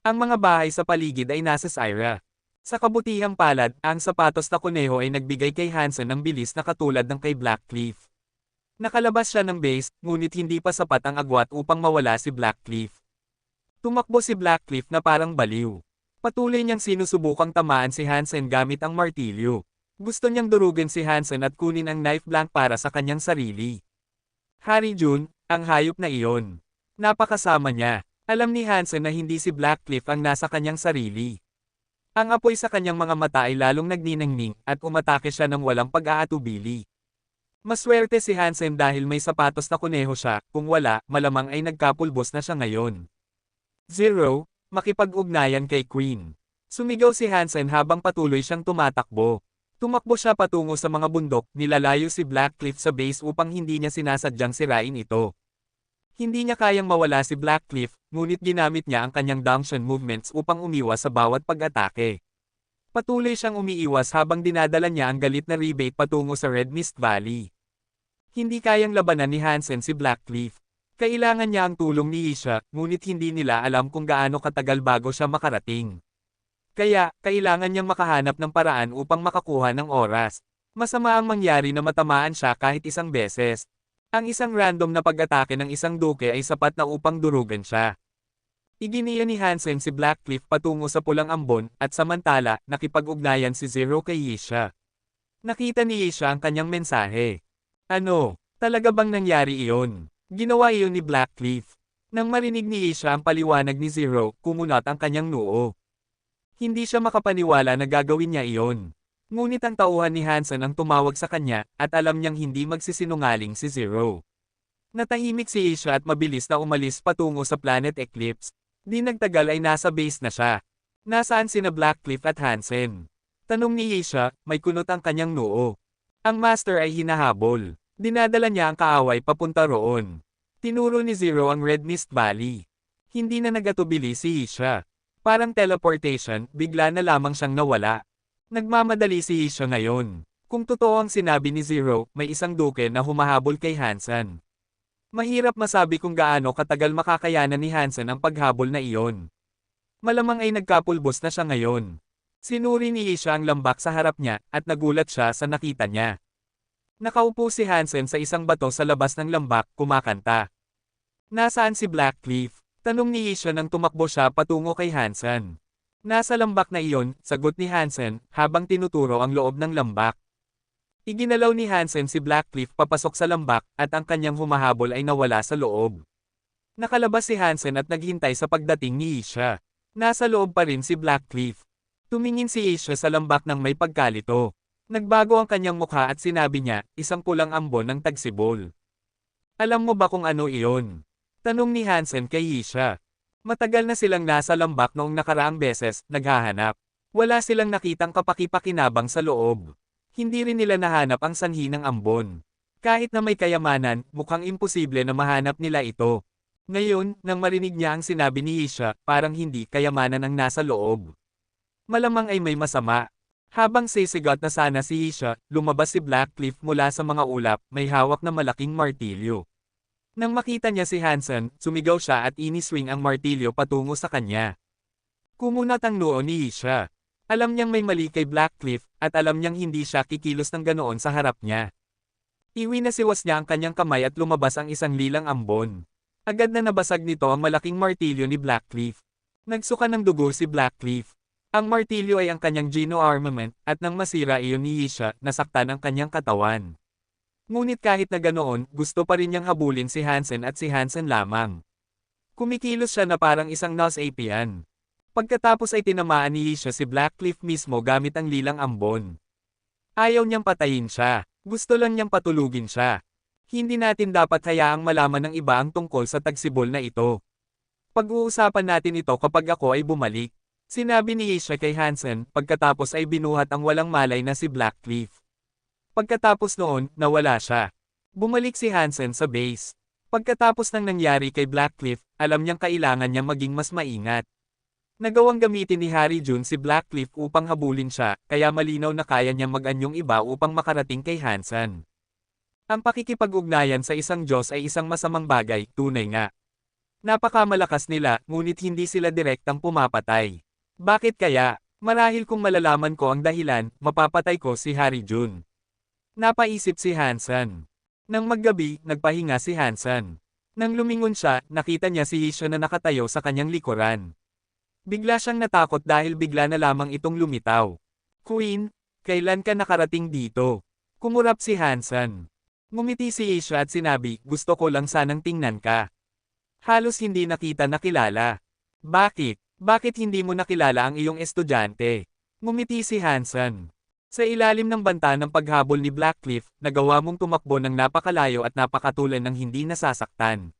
Ang mga bahay sa paligid ay nasa Syra. Sa kabutihang palad, ang sapatos na kuneho ay nagbigay kay Hansen ng bilis na katulad ng kay Blackcliff. Nakalabas siya ng base, ngunit hindi pa sapat ang agwat upang mawala si Blackcliff. Tumakbo si Blackcliff na parang baliw. Patuloy niyang sinusubukang tamaan si Hansen gamit ang martilyo. Gusto niyang durugin si Hansen at kunin ang knife blank para sa kanyang sarili. Hari Jun, ang hayop na iyon. Napakasama niya. Alam ni Hansen na hindi si Blackcliff ang nasa kanyang sarili. Ang apoy sa kanyang mga mata ay lalong nagniningning at umatake siya ng walang pag-aatubili. Maswerte si Hansen dahil may sapatos na kuneho siya, kung wala, malamang ay nagkapulbos na siya ngayon. 0. Makipag-ugnayan kay Queen. Sumigaw si Hansen habang patuloy siyang tumatakbo. Tumakbo siya patungo sa mga bundok, nilalayo si Blackcliff sa base upang hindi niya sinasadyang sirain ito. Hindi niya kayang mawala si Blackcliff, ngunit ginamit niya ang kanyang dodge movements upang umiwas sa bawat pag-atake. Patuloy siyang umiiwas habang dinadala niya ang galit na rebate patungo sa Red Mist Valley. Hindi kayang labanan ni Hansen si Blackcliff. Kailangan niya ang tulong ni Isha, ngunit hindi nila alam kung gaano katagal bago siya makarating. Kaya, kailangan niyang makahanap ng paraan upang makakuha ng oras. Masama ang mangyari na matamaan siya kahit isang beses. Ang isang random na pag-atake ng isang duke ay sapat na upang durugan siya. Iginiya ni Hansen si Blackcliff patungo sa pulang ambon, at samantala, nakipag-ugnayan si Zero kay Isha. Nakita ni Isha ang kanyang mensahe. Ano? Talaga bang nangyari iyon? Ginawa iyon ni Blackcliff. Nang marinig ni Isha ang paliwanag ni Zero, kumunat ang kanyang noo. Hindi siya makapaniwala na gagawin niya iyon. Ngunit ang tauhan ni Hansen ang tumawag sa kanya, at alam niyang hindi magsisinungaling si Zero. Natahimik si Isha at mabilis na umalis patungo sa Planet Eclipse. Di nagtagal ay nasa base na siya. Nasaan sina Blackcliff at Hansen? Tanong ni Isha, may kunot ang kanyang noo. Ang master ay hinahabol. Dinadala niya ang kaaway papunta roon. Tinuro ni Zero ang Red Mist Valley. Hindi na nagatubili si Isha. Parang teleportation, bigla na lamang siyang nawala. Nagmamadali si Isha ngayon. Kung totoo ang sinabi ni Zero, may isang duke na humahabol kay Hansen. Mahirap masabi kung gaano katagal makakayanan ni Hansen ang paghabol na iyon. Malamang ay nagkapulbos na siya ngayon. Sinuri ni Isha ang lambak sa harap niya, at nagulat siya sa nakita niya. Nakaupo si Hansen sa isang bato sa labas ng lambak, kumakanta. Nasaan si Blackcliff? Tanong ni Isha nang tumakbo siya patungo kay Hansen. Nasa lambak na iyon, sagot ni Hansen, habang tinuturo ang loob ng lambak. Iginalaw ni Hansen si Blackcliff papasok sa lambak, at ang kanyang humahabol ay nawala sa loob. Nakalabas si Hansen at naghintay sa pagdating ni Isha. Nasa loob pa rin si Blackcliff. Tumingin si Isha sa lambak ng may pagkalito. Nagbago ang kanyang mukha at sinabi niya, isang pulang ambon ng tagsibol. Alam mo ba kung ano iyon? Tanong ni Hansen kay Isha. Matagal na silang nasa lambak noong nakaraang beses, naghahanap. Wala silang nakitang kapaki-pakinabang sa loob. Hindi rin nila nahanap ang sanhi ng ambon. Kahit na may kayamanan, mukhang imposible na mahanap nila ito. Ngayon, nang marinig niya ang sinabi ni Isha, parang hindi kayamanan ang nasa loob. Malamang ay may masama. Habang sisigat na sana si Isha, lumabas si Blackcliff mula sa mga ulap, may hawak na malaking martilyo. Nang makita niya si Hansen, sumigaw siya at iniswing ang martilyo patungo sa kanya. Kumunat ang noo ni Isha. Alam niyang may mali kay Blackcliff, at alam niyang hindi siya kikilos ng ganoon sa harap niya. Iwinasiwas niya ang kanyang kamay at lumabas ang isang lilang ambon. Agad na nabasag nito ang malaking martilyo ni Blackcliff. Nagsuka ng dugo si Blackcliff. Ang martilyo ay ang kanyang Geno armament, at nang masira iyon ni Isha, nasaktan ang kanyang katawan. Ngunit kahit na ganoon, gusto pa rin niyang habulin si Hansen at si Hansen lamang. Kumikilos siya na parang isang Nasapian. Pagkatapos ay tinamaan ni Isha si Blackcliff mismo gamit ang lilang ambon. Ayaw niyang patayin siya. Gusto lang niyang patulugin siya. Hindi natin dapat hayaang malaman ng iba ang tungkol sa tagsibol na ito. Pag-uusapan natin ito kapag ako ay bumalik. Sinabi ni Isha kay Hansen, pagkatapos ay binuhat ang walang malay na si Blackcliff. Pagkatapos noon, nawala siya. Bumalik si Hansen sa base. Pagkatapos ng nangyari kay Blackcliff, alam niyang kailangan niyang maging mas maingat. Nagawang gamitin ni Harry June si Blackcliff upang habulin siya, kaya malinaw na kaya niyang mag-anyong iba upang makarating kay Hansen. Ang pakikipag-ugnayan sa isang Diyos ay isang masamang bagay, tunay nga. Napakamalakas nila, ngunit hindi sila direktang pumapatay. Bakit kaya? Marahil kung malalaman ko ang dahilan, mapapatay ko si Harry June. Napaisip si Hansen. Nang maggabi, nagpahinga si Hansen. Nang lumingon siya, nakita niya si Isha na nakatayo sa kanyang likuran. Bigla siyang natakot dahil bigla na lamang itong lumitaw. Queen, kailan ka nakarating dito? Kumurap si Hansen. Ngumiti si Isha at sinabi, gusto ko lang sanang tingnan ka. Halos hindi nakita na kilala. Bakit? Bakit hindi mo nakilala ang iyong estudyante? Ngumiti si Hansen. Sa ilalim ng banta ng paghabol ni Blackcliff, nagawa mong tumakbo ng napakalayo at napakatulan ng hindi nasasaktan.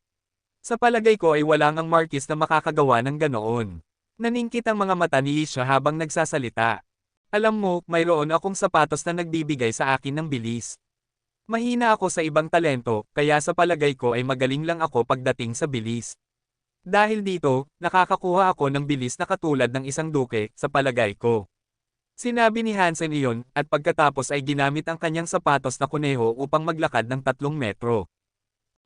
Sa palagay ko ay wala ngang Marquis na makakagawa ng ganoon. Naningkit ang mga mata ni Isha habang nagsasalita. Alam mo, mayroon akong sapatos na nagbibigay sa akin ng bilis. Mahina ako sa ibang talento, kaya sa palagay ko ay magaling lang ako pagdating sa bilis. Dahil dito, nakakakuha ako ng bilis na katulad ng isang duke, sa palagay ko. Sinabi ni Hansen iyon, at pagkatapos ay ginamit ang kanyang sapatos na kuneho upang maglakad ng 3 metro.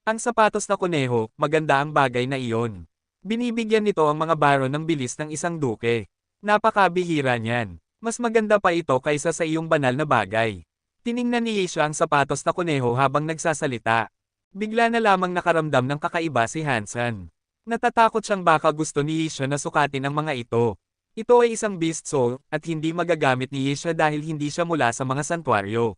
Ang sapatos na kuneho, maganda ang bagay na iyon. Binibigyan nito ang mga baron ng bilis ng isang duke. Napakabihira niyan. Mas maganda pa ito kaysa sa iyong banal na bagay. Tiningnan ni Isha ang sapatos na kuneho habang nagsasalita. Bigla na lamang nakaramdam ng kakaiba si Hansen. Natatakot siyang baka gusto ni Isha na sukatin ang mga ito. Ito ay isang beast soul, at hindi magagamit ni Isha dahil hindi siya mula sa mga santuaryo.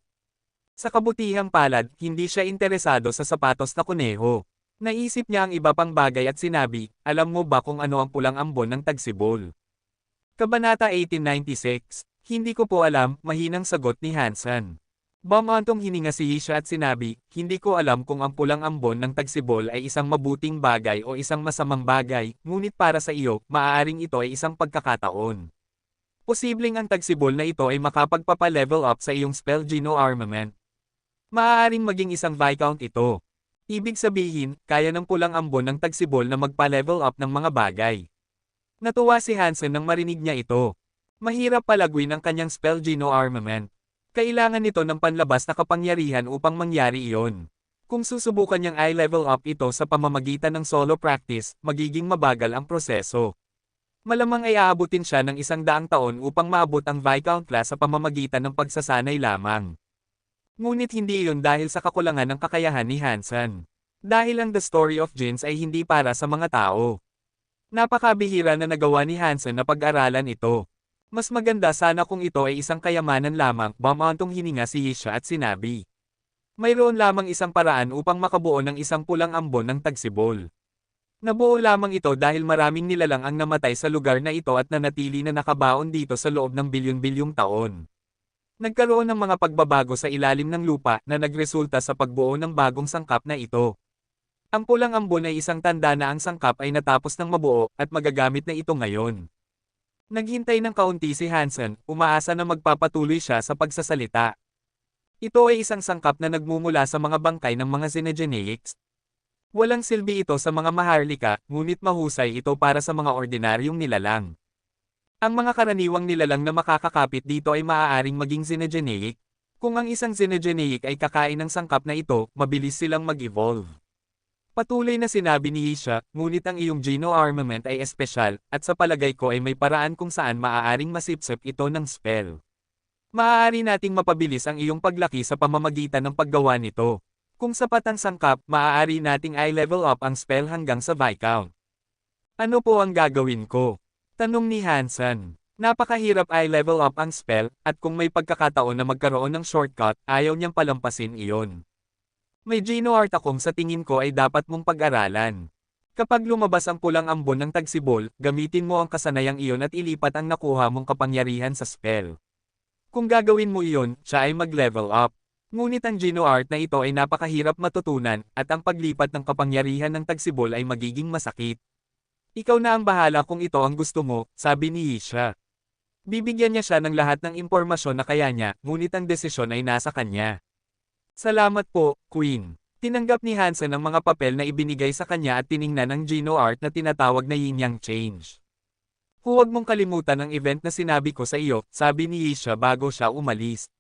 Sa kabutihang palad, hindi siya interesado sa sapatos na kuneho. Naisip niya ang iba pang bagay at sinabi, alam mo ba kung ano ang pulang ambon ng tagsibol? Kabanata 1896, hindi ko po alam, mahinang sagot ni Hansen. Bumantong hininga si Isha at sinabi, hindi ko alam kung ang pulang ambon ng tagsibol ay isang mabuting bagay o isang masamang bagay, ngunit para sa iyo, maaaring ito ay isang pagkakataon. Posibleng ang tagsibol na ito ay makapagpapa-level up sa iyong spell geno armament. Maaaring maging isang Viscount ito. Ibig sabihin, kaya ng pulang ambon ng tagsibol na magpa-level up ng mga bagay. Natuwa si Hansen nang marinig niya ito. Mahirap palaguin ang kanyang spell geno armament. Kailangan nito ng panlabas na kapangyarihan upang mangyari iyon. Kung susubukan niyang i-level up ito sa pamamagitan ng solo practice, magiging mabagal ang proseso. Malamang ay aabutin siya ng 100 taon upang maabot ang Viscount class sa pamamagitan ng pagsasanay lamang. Ngunit hindi iyon dahil sa kakulangan ng kakayahan ni Hansen. Dahil ang The Story of Jinns ay hindi para sa mga tao. Napakabihira na nagawa ni Hansen na pag-aralan ito. Mas maganda sana kung ito ay isang kayamanan lamang, bumantong hininga si Isha at sinabi. Mayroon lamang isang paraan upang makabuo ng isang pulang ambon ng tagsibol. Nabuo lamang ito dahil maraming nilalang ang namatay sa lugar na ito at nanatili na nakabaon dito sa loob ng bilyon-bilyong taon. Nagkaroon ng mga pagbabago sa ilalim ng lupa na nagresulta sa pagbuo ng bagong sangkap na ito. Ang pulang ambon ay isang tanda na ang sangkap ay natapos ng mabuo at magagamit na ito ngayon. Naghintay ng kaunti si Hansen, umaasa na magpapatuloy siya sa pagsasalita. Ito ay isang sangkap na nagmumula sa mga bangkay ng mga Xenogeneics. Walang silbi ito sa mga maharlika, ngunit mahusay ito para sa mga ordinaryong nilalang. Ang mga karaniwang nilalang na makakakapit dito ay maaaring maging Xenogeneic. Kung ang isang Xenogeneic ay kakain ng sangkap na ito, mabilis silang mag-evolve. Patuloy na sinabi ni Isha, ngunit ang iyong geno armament ay espesyal, at sa palagay ko ay may paraan kung saan maaaring masipsip ito ng spell. Maaari nating mapabilis ang iyong paglaki sa pamamagitan ng paggawa nito. Kung sapat ang sangkap, maaari nating i-level up ang spell hanggang sa Viscount. Ano po ang gagawin ko? Tanong ni Hansen. Napakahirap i-level up ang spell, at kung may pagkakataon na magkaroon ng shortcut, ayaw niyang palampasin iyon. May geno art akong sa tingin ko ay dapat mong pag-aralan. Kapag lumabas ang pulang ambon ng tagsibol, gamitin mo ang kasanayang iyon at ilipat ang nakuha mong kapangyarihan sa spell. Kung gagawin mo iyon, siya ay mag-level up. Ngunit ang Geno Art na ito ay napakahirap matutunan, at ang paglipat ng kapangyarihan ng tagsibol ay magiging masakit. Ikaw na ang bahala kung ito ang gusto mo, sabi ni Yisha. Bibigyan niya siya ng lahat ng impormasyon na kaya niya, ngunit ang desisyon ay nasa kanya. Salamat po, Queen. Tinanggap ni Hansen ang mga papel na ibinigay sa kanya at tiningnan ang Geno Art na tinatawag na Yin Yang Change. Huwag mong kalimutan ang event na sinabi ko sa iyo, sabi ni Yisha bago siya umalis.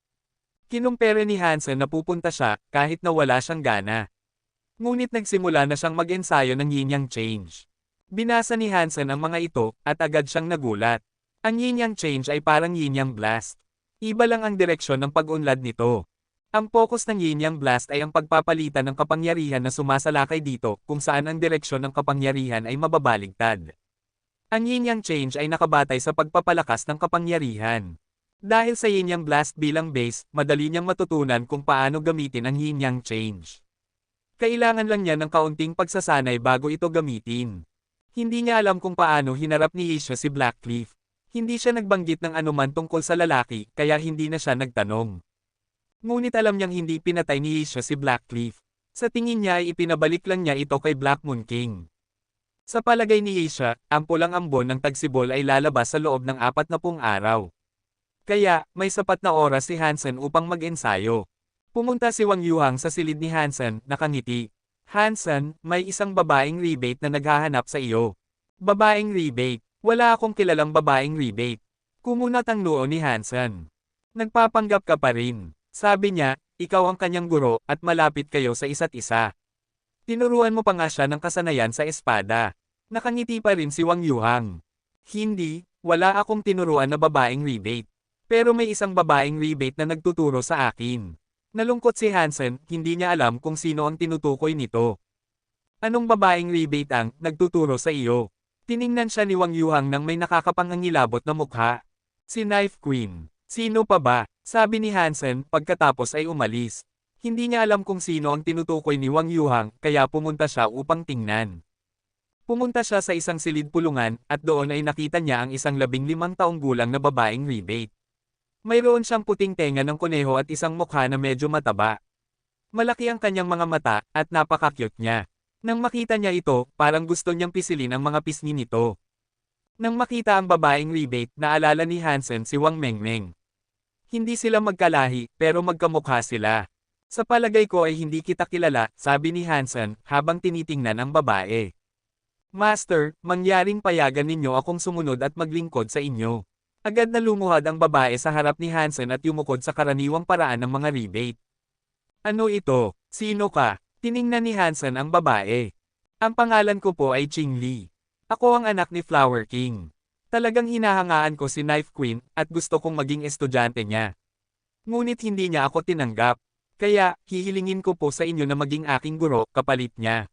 Kinumpere ni Hansen na pupunta siya, kahit na wala siyang gana. Ngunit nagsimula na siyang mag-ensayo ng Yin Yang Change. Binasa ni Hansen ang mga ito, at agad siyang nagulat. Ang Yin Yang Change ay parang Yin Yang Blast. Iba lang ang direksyon ng pag-unlad nito. Ang focus ng Yin Yang Blast ay ang pagpapalitan ng kapangyarihan na sumasalakay dito, kung saan ang direksyon ng kapangyarihan ay mababaligtad. Ang Yin Yang Change ay nakabatay sa pagpapalakas ng kapangyarihan. Dahil sa Yin Yang Blast bilang base, madali niyang matutunan kung paano gamitin ang Yin Yang Change. Kailangan lang niya ng kaunting pagsasanay bago ito gamitin. Hindi niya alam kung paano hinarap ni Yisha si Blackcliff. Hindi siya nagbanggit ng anuman tungkol sa lalaki, kaya hindi na siya nagtanong. Ngunit alam niyang hindi pinatay ni Yisha si Blackcliff. Sa tingin niya ay ipinabalik lang niya ito kay Black Moon King. Sa palagay ni Yisha, ang pulang ambon ng tagsibol ay lalabas sa loob ng 40 araw. Kaya, may sapat na oras si Hansen upang mag-ensayo. Pumunta si Wang Yuhang sa silid ni Hansen, nakangiti. Hansen, may isang babaeng rebate na naghahanap sa iyo. Babaeng rebate? Wala akong kilalang babaeng rebate. Kumunat ang noo ni Hansen. Nagpapanggap ka pa rin. Sabi niya, ikaw ang kanyang guro, at malapit kayo sa isa't isa. Tinuruan mo pa nga siya ng kasanayan sa espada. Nakangiti pa rin si Wang Yuhang. Hindi, wala akong tinuruan na babaeng rebate. Pero may isang babaeng rebate na nagtuturo sa akin. Nalungkot si Hansen, hindi niya alam kung sino ang tinutukoy nito. Anong babaeng rebate ang nagtuturo sa iyo? Tiningnan siya ni Wang Yuhang nang may nakakapangangilabot na mukha. Si Knife Queen. Sino pa ba? Sabi ni Hansen pagkatapos ay umalis. Hindi niya alam kung sino ang tinutukoy ni Wang Yuhang, kaya pumunta siya upang tingnan. Pumunta siya sa isang silid pulungan, at doon ay nakita niya ang isang 15 taong gulang na babaeng rebate. Mayroon siyang puting tenga ng kuneho at isang mukha na medyo mataba. Malaki ang kanyang mga mata, at napaka-cute niya. Nang makita niya ito, parang gusto niyang pisilin ang mga pisngi nito. Nang makita ang babaeng rebate, naalala ni Hansen si Wang Mengmeng. Hindi sila magkalahi, pero magkamukha sila. Sa palagay ko ay hindi kita kilala, sabi ni Hansen, habang tinitingnan ang babae. Master, mangyaring payagan ninyo akong sumunod at maglingkod sa inyo. Agad na lumuhad ang babae sa harap ni Hansen at yumukod sa karaniwang paraan ng mga rebate. Ano ito? Sino ka? Tiningnan ni Hansen ang babae. Ang pangalan ko po ay Ching Li. Ako ang anak ni Flower King. Talagang hinahangaan ko si Knife Queen, at gusto kong maging estudyante niya. Ngunit hindi niya ako tinanggap. Kaya, hihilingin ko po sa inyo na maging aking guro, kapalit niya.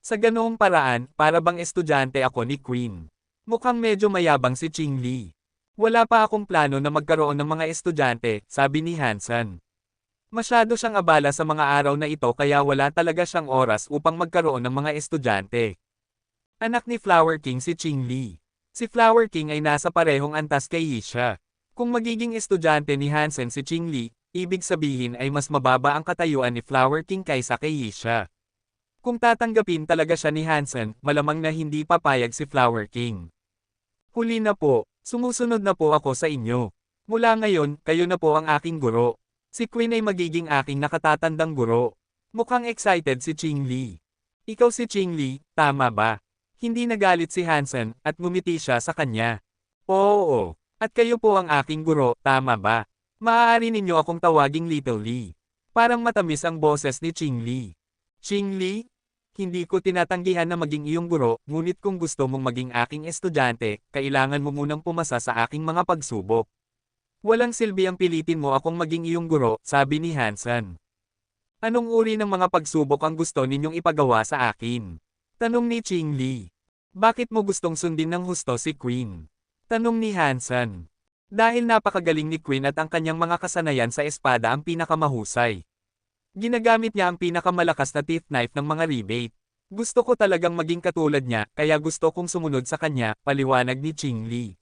Sa ganoong paraan, para bang estudyante ako ni Queen. Mukhang medyo mayabang si Ching Li. Wala pa akong plano na magkaroon ng mga estudyante, sabi ni Hansen. Masyado siyang abala sa mga araw na ito kaya wala talaga siyang oras upang magkaroon ng mga estudyante. Anak ni Flower King si Ching Li. Si Flower King ay nasa parehong antas kay Yisha. Kung magiging estudyante ni Hansen si Ching Li, ibig sabihin ay mas mababa ang katayuan ni Flower King kaysa kay Yisha. Kung tatanggapin talaga siya ni Hansen, malamang na hindi papayag si Flower King. Huli na po, sumusunod na po ako sa inyo. Mula ngayon, kayo na po ang aking guro. Si Queen ay magiging aking nakatatandang guro. Mukhang excited si Ching Li. Ikaw si Ching Li, tama ba? Hindi nagalit si Hansen, at ngumiti siya sa kanya. Oo, at kayo po ang aking guro, tama ba? Maaari ninyo akong tawaging Little Li. Parang matamis ang boses ni Ching Li. Ching Li? Hindi ko tinatanggihan na maging iyong guro, ngunit kung gusto mong maging aking estudyante, kailangan mo munang pumasa sa aking mga pagsubok. Walang silbi ang pilitin mo akong maging iyong guro, sabi ni Hansen. Anong uri ng mga pagsubok ang gusto ninyong ipagawa sa akin? Tanong ni Ching Li. Bakit mo gustong sundin ng husto si Queen? Tanong ni Hansen. Dahil napakagaling ni Queen at ang kanyang mga kasanayan sa espada ang pinakamahusay. Ginagamit niya ang pinakamalakas na teeth knife ng mga rebate. Gusto ko talagang maging katulad niya, kaya gusto kong sumunod sa kanya, paliwanag ni Ching Li.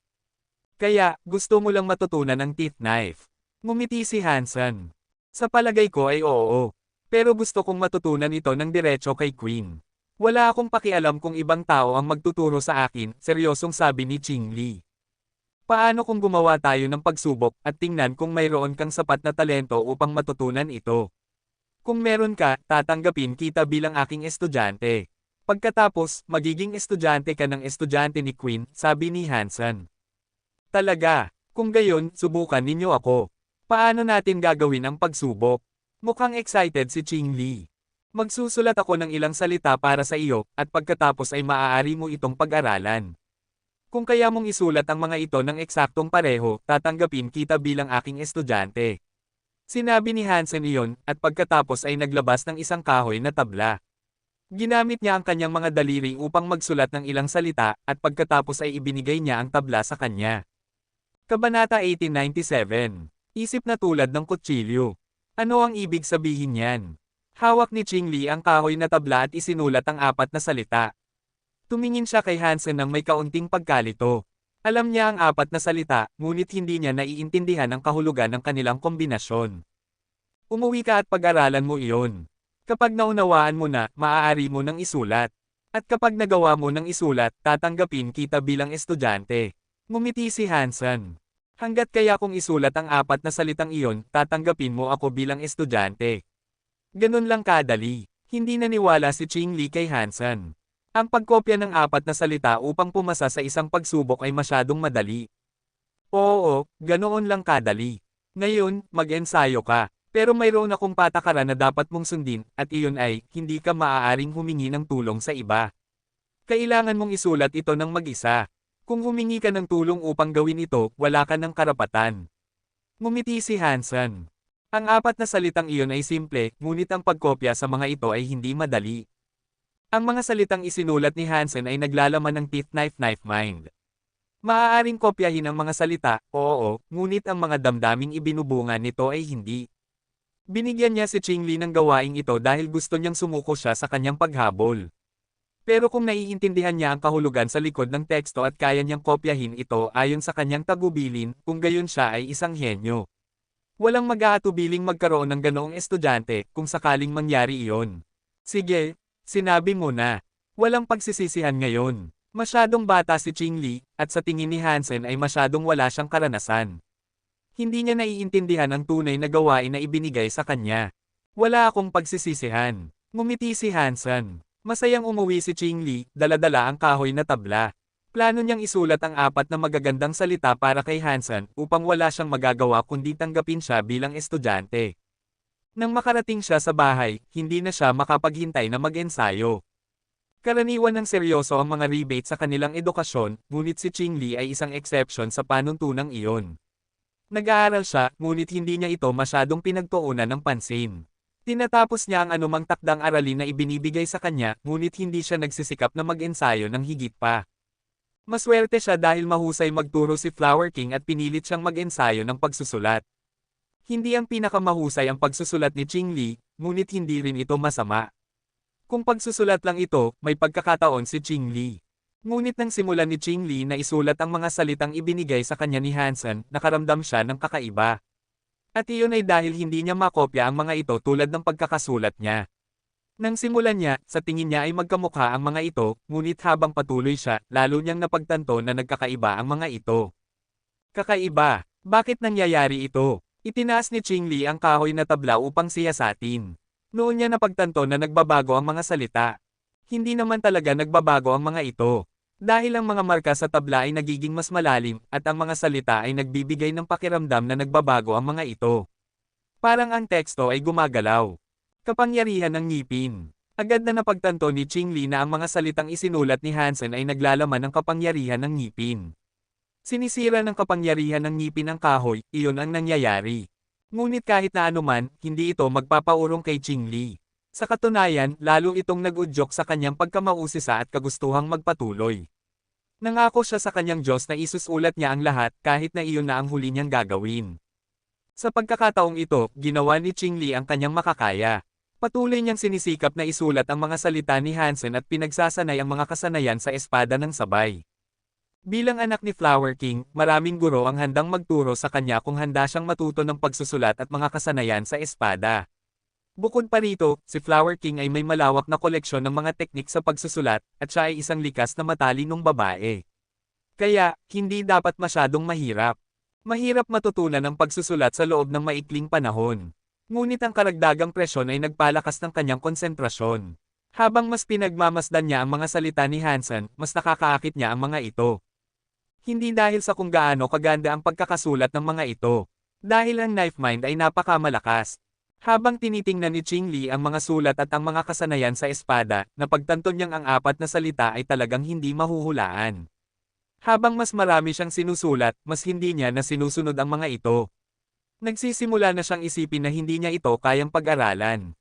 Kaya, gusto mo lang matutunan ang teeth knife. Ngumiti si Hansen. Sa palagay ko ay oo. Pero gusto kong matutunan ito ng diretso kay Queen. Wala akong pakialam kung ibang tao ang magtuturo sa akin, seryosong sabi ni Ching Li. Paano kung gumawa tayo ng pagsubok at tingnan kung mayroon kang sapat na talento upang matutunan ito? Kung meron ka, tatanggapin kita bilang aking estudyante. Pagkatapos, magiging estudyante ka ng estudyante ni Queen, sabi ni Hansen. Talaga, kung gayon, subukan ninyo ako. Paano natin gagawin ang pagsubok? Mukhang excited si Ching Li. Magsusulat ako ng ilang salita para sa iyo, at pagkatapos ay maaari mo itong pag-aralan. Kung kaya mong isulat ang mga ito ng eksaktong pareho, tatanggapin kita bilang aking estudyante. Sinabi ni Hansen iyon, at pagkatapos ay naglabas ng isang kahoy na tabla. Ginamit niya ang kanyang mga daliri upang magsulat ng ilang salita, at pagkatapos ay ibinigay niya ang tabla sa kanya. Kabanata 1897. Isip na tulad ng kutsilyo. Ano ang ibig sabihin niyan? Hawak ni Ching Li ang kahoy na tabla at isinulat ang 4 na salita. Tumingin siya kay Hansen nang may kaunting pagkalito. Alam niya ang 4 na salita, ngunit hindi niya naiintindihan ang kahulugan ng kanilang kombinasyon. Umuwi ka at pag-aralan mo iyon. Kapag naunawaan mo na, maaari mo nang isulat. At kapag nagawa mo nang isulat, tatanggapin kita bilang estudyante. Ngumiti si Hansen. Hanggat kaya kong isulat ang 4 na salitang iyon, tatanggapin mo ako bilang estudyante. Ganun lang kadali. Hindi naniwala si Ching Li kay Hansen. Ang pagkopya ng 4 na salita upang pumasa sa isang pagsubok ay masyadong madali. Oo, ganoon lang kadali. Ngayon, mag-ensayo ka. Pero mayroon akong patakaran na dapat mong sundin, at iyon ay, hindi ka maaaring humingi ng tulong sa iba. Kailangan mong isulat ito ng mag-isa. Kung humingi ka ng tulong upang gawin ito, wala ka ng karapatan. Ngumiti si Hansen. Ang 4 na salitang iyon ay simple, ngunit ang pagkopya sa mga ito ay hindi madali. Ang mga salitang isinulat ni Hansen ay naglalaman ng teeth knife mind. Maaaring kopyahin ang mga salita, oo, ngunit ang mga damdaming ibinubunga nito ay hindi. Binigyan niya si Ching Li ng gawaing ito dahil gusto niyang sumuko siya sa kanyang paghabol. Pero kung naiintindihan niya ang kahulugan sa likod ng teksto at kaya niyang kopyahin ito ayon sa kanyang tagubilin, kung gayon siya ay isang henyo. Walang mag-aatubiling magkaroon ng ganoong estudyante kung sakaling mangyari iyon. Sige. Sinabi mo na. Walang pagsisisihan ngayon. Masyadong bata si Ching Li, at sa tingin ni Hansen ay masyadong wala siyang karanasan. Hindi niya naiintindihan ang tunay na gawain na ibinigay sa kanya. Wala akong pagsisisihan. Ngumiti si Hansen. Masayang umuwi si Ching Li, dala-dala ang kahoy na tabla. Plano niyang isulat ang 4 na magagandang salita para kay Hansen upang wala siyang magagawa kundi tanggapin siya bilang estudyante. Nang makarating siya sa bahay, hindi na siya makapaghintay na mag-ensayo. Karaniwan ng seryoso ang mga rebate sa kanilang edukasyon, ngunit si Ching Li ay isang exception sa panuntunang iyon. Nag-aaral siya, ngunit hindi niya ito masyadong pinagtuunan ng pansin. Tinatapos niya ang anumang takdang aralin na ibinibigay sa kanya, ngunit hindi siya nagsisikap na mag-ensayo ng higit pa. Maswerte siya dahil mahusay magturo si Flower King at pinilit siyang mag-ensayo ng pagsusulat. Hindi ang pinakamahusay ang pagsusulat ni Ching Li, ngunit hindi rin ito masama. Kung pagsusulat lang ito, may pagkakataon si Ching Li. Ngunit nang simulan ni Ching Li na isulat ang mga salitang ibinigay sa kanya ni Hansen, nakaramdam siya ng kakaiba. At iyon ay dahil hindi niya makopya ang mga ito tulad ng pagkakasulat niya. Nang simulan niya, sa tingin niya ay magkamukha ang mga ito, ngunit habang patuloy siya, lalo niyang napagtanto na nagkakaiba ang mga ito. Kakaiba? Bakit nangyayari ito? Itinaas ni Ching Li ang kahoy na tabla upang siyasatin. Noon niya napagtanto na nagbabago ang mga salita. Hindi naman talaga nagbabago ang mga ito. Dahil ang mga marka sa tabla ay nagiging mas malalim, at ang mga salita ay nagbibigay ng pakiramdam na nagbabago ang mga ito. Parang ang teksto ay gumagalaw. Kapangyarihan ng ngipin. Agad na napagtanto ni Ching Li na ang mga salitang isinulat ni Hansen ay naglalaman ng kapangyarihan ng ngipin. Sinisira ng kapangyarihan ng ngipin ang kahoy, iyon ang nangyayari. Ngunit kahit na anuman, hindi ito magpapaurong kay Ching Li. Sa katunayan, lalo itong nag-udyok sa kanyang pagkamausisa at kagustuhang magpatuloy. Nangako siya sa kanyang Diyos na isusulat niya ang lahat kahit na iyon na ang huli niyang gagawin. Sa pagkakataong ito, ginawa ni Ching Li ang kanyang makakaya. Patuloy niyang sinisikap na isulat ang mga salita ni Hansen at pinagsasanay ang mga kasanayan sa espada ng sabay. Bilang anak ni Flower King, maraming guro ang handang magturo sa kanya kung handa siyang matuto ng pagsusulat at mga kasanayan sa espada. Bukod pa rito, si Flower King ay may malawak na koleksyon ng mga teknik sa pagsusulat, at siya ay isang likas na matalinong babae. Kaya, hindi dapat masyadong mahirap. Mahirap matutunan ang pagsusulat sa loob ng maikling panahon. Ngunit ang karagdagang presyon ay nagpalakas ng kanyang konsentrasyon. Habang mas pinagmamasdan niya ang mga salita ni Hansen, mas nakakaakit niya ang mga ito. Hindi dahil sa kung gaano kaganda ang pagkakasulat ng mga ito. Dahil ang knife mind ay napakamalakas. Habang tinitingnan ni Ching Li ang mga sulat at ang mga kasanayan sa espada, napagtanto niyang ang apat na salita ay talagang hindi mahuhulaan. Habang mas marami siyang sinusulat, mas hindi niya na sinusunod ang mga ito. Nagsisimula na siyang isipin na hindi niya ito kayang pag-aralan.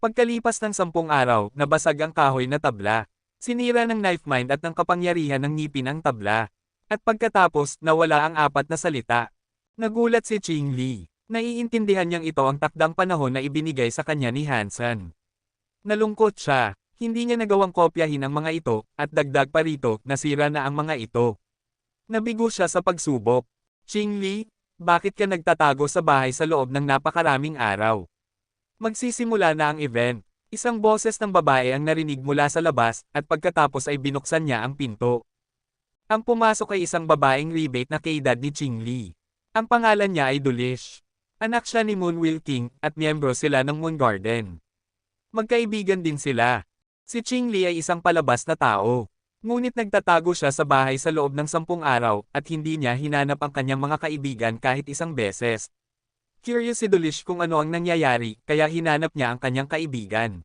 Pagkalipas ng 10 araw, nabasag ang kahoy na tabla. Sinira ng knife mind at ng kapangyarihan ng ngipin ang tabla. At pagkatapos, nawala ang apat na salita. Nagulat si Ching Li. Naiintindihan niyang ito ang takdang panahon na ibinigay sa kanya ni Hansen. Nalungkot siya. Hindi niya nagawang kopyahin ang mga ito, at dagdag pa rito, nasira na ang mga ito. Nabigo siya sa pagsubok. Ching Li, bakit ka nagtatago sa bahay sa loob ng napakaraming araw? Magsisimula na ang event. Isang boses ng babae ang narinig mula sa labas, at pagkatapos ay binuksan niya ang pinto. Ang pumasok ay isang babaeng rebate na kaedad ni Ching Li. Ang pangalan niya ay Dulish. Anak siya ni Moonwheel King, at miyembro sila ng Moon Garden. Magkaibigan din sila. Si Ching Li ay isang palabas na tao. Ngunit nagtatago siya sa bahay sa loob ng 10 araw, at hindi niya hinanap ang kanyang mga kaibigan kahit isang beses. Curious si Dulish kung ano ang nangyayari, kaya hinanap niya ang kanyang kaibigan.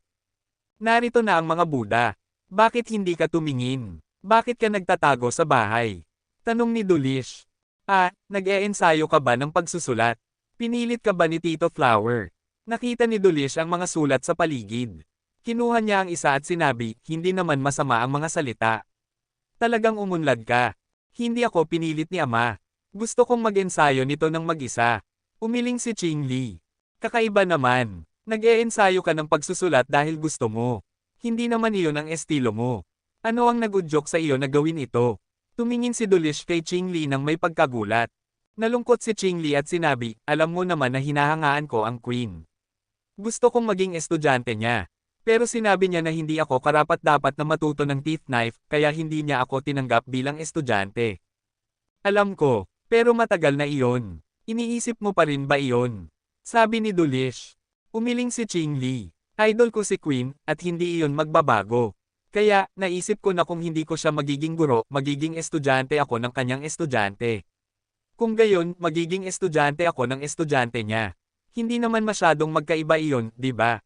Narito na ang mga Buddha. Bakit hindi ka tumingin? Bakit ka nagtatago sa bahay? Tanong ni Dulish. Nag-e-ensayo ka ba ng pagsusulat? Pinilit ka ba ni Tito Flower? Nakita ni Dulish ang mga sulat sa paligid. Kinuha niya ang isa at sinabi, hindi naman masama ang mga salita. Talagang umunlad ka. Hindi ako pinilit ni Ama. Gusto kong mag-ensayo nito ng mag-isa. Umiling si Ching Li. Kakaiba naman. Nag-e-ensayo ka ng pagsusulat dahil gusto mo. Hindi naman iyon ang estilo mo. Ano ang nag-udyok sa iyo na gawin ito? Tumingin si Dulish kay Ching Li nang may pagkagulat. Nalungkot si Ching Li at sinabi, alam mo naman na hinahangaan ko ang queen. Gusto kong maging estudyante niya. Pero sinabi niya na hindi ako karapat-dapat na matuto ng teeth knife, kaya hindi niya ako tinanggap bilang estudyante. Alam ko, pero matagal na iyon. Iniisip mo pa rin ba iyon? Sabi ni Dulish. Umiling si Ching Li. Idol ko si Queen, at hindi iyon magbabago. Kaya, naisip ko na kung hindi ko siya magiging guro, magiging estudyante ako ng kanyang estudyante. Kung gayon, magiging estudyante ako ng estudyante niya. Hindi naman masyadong magkaiba iyon, di ba?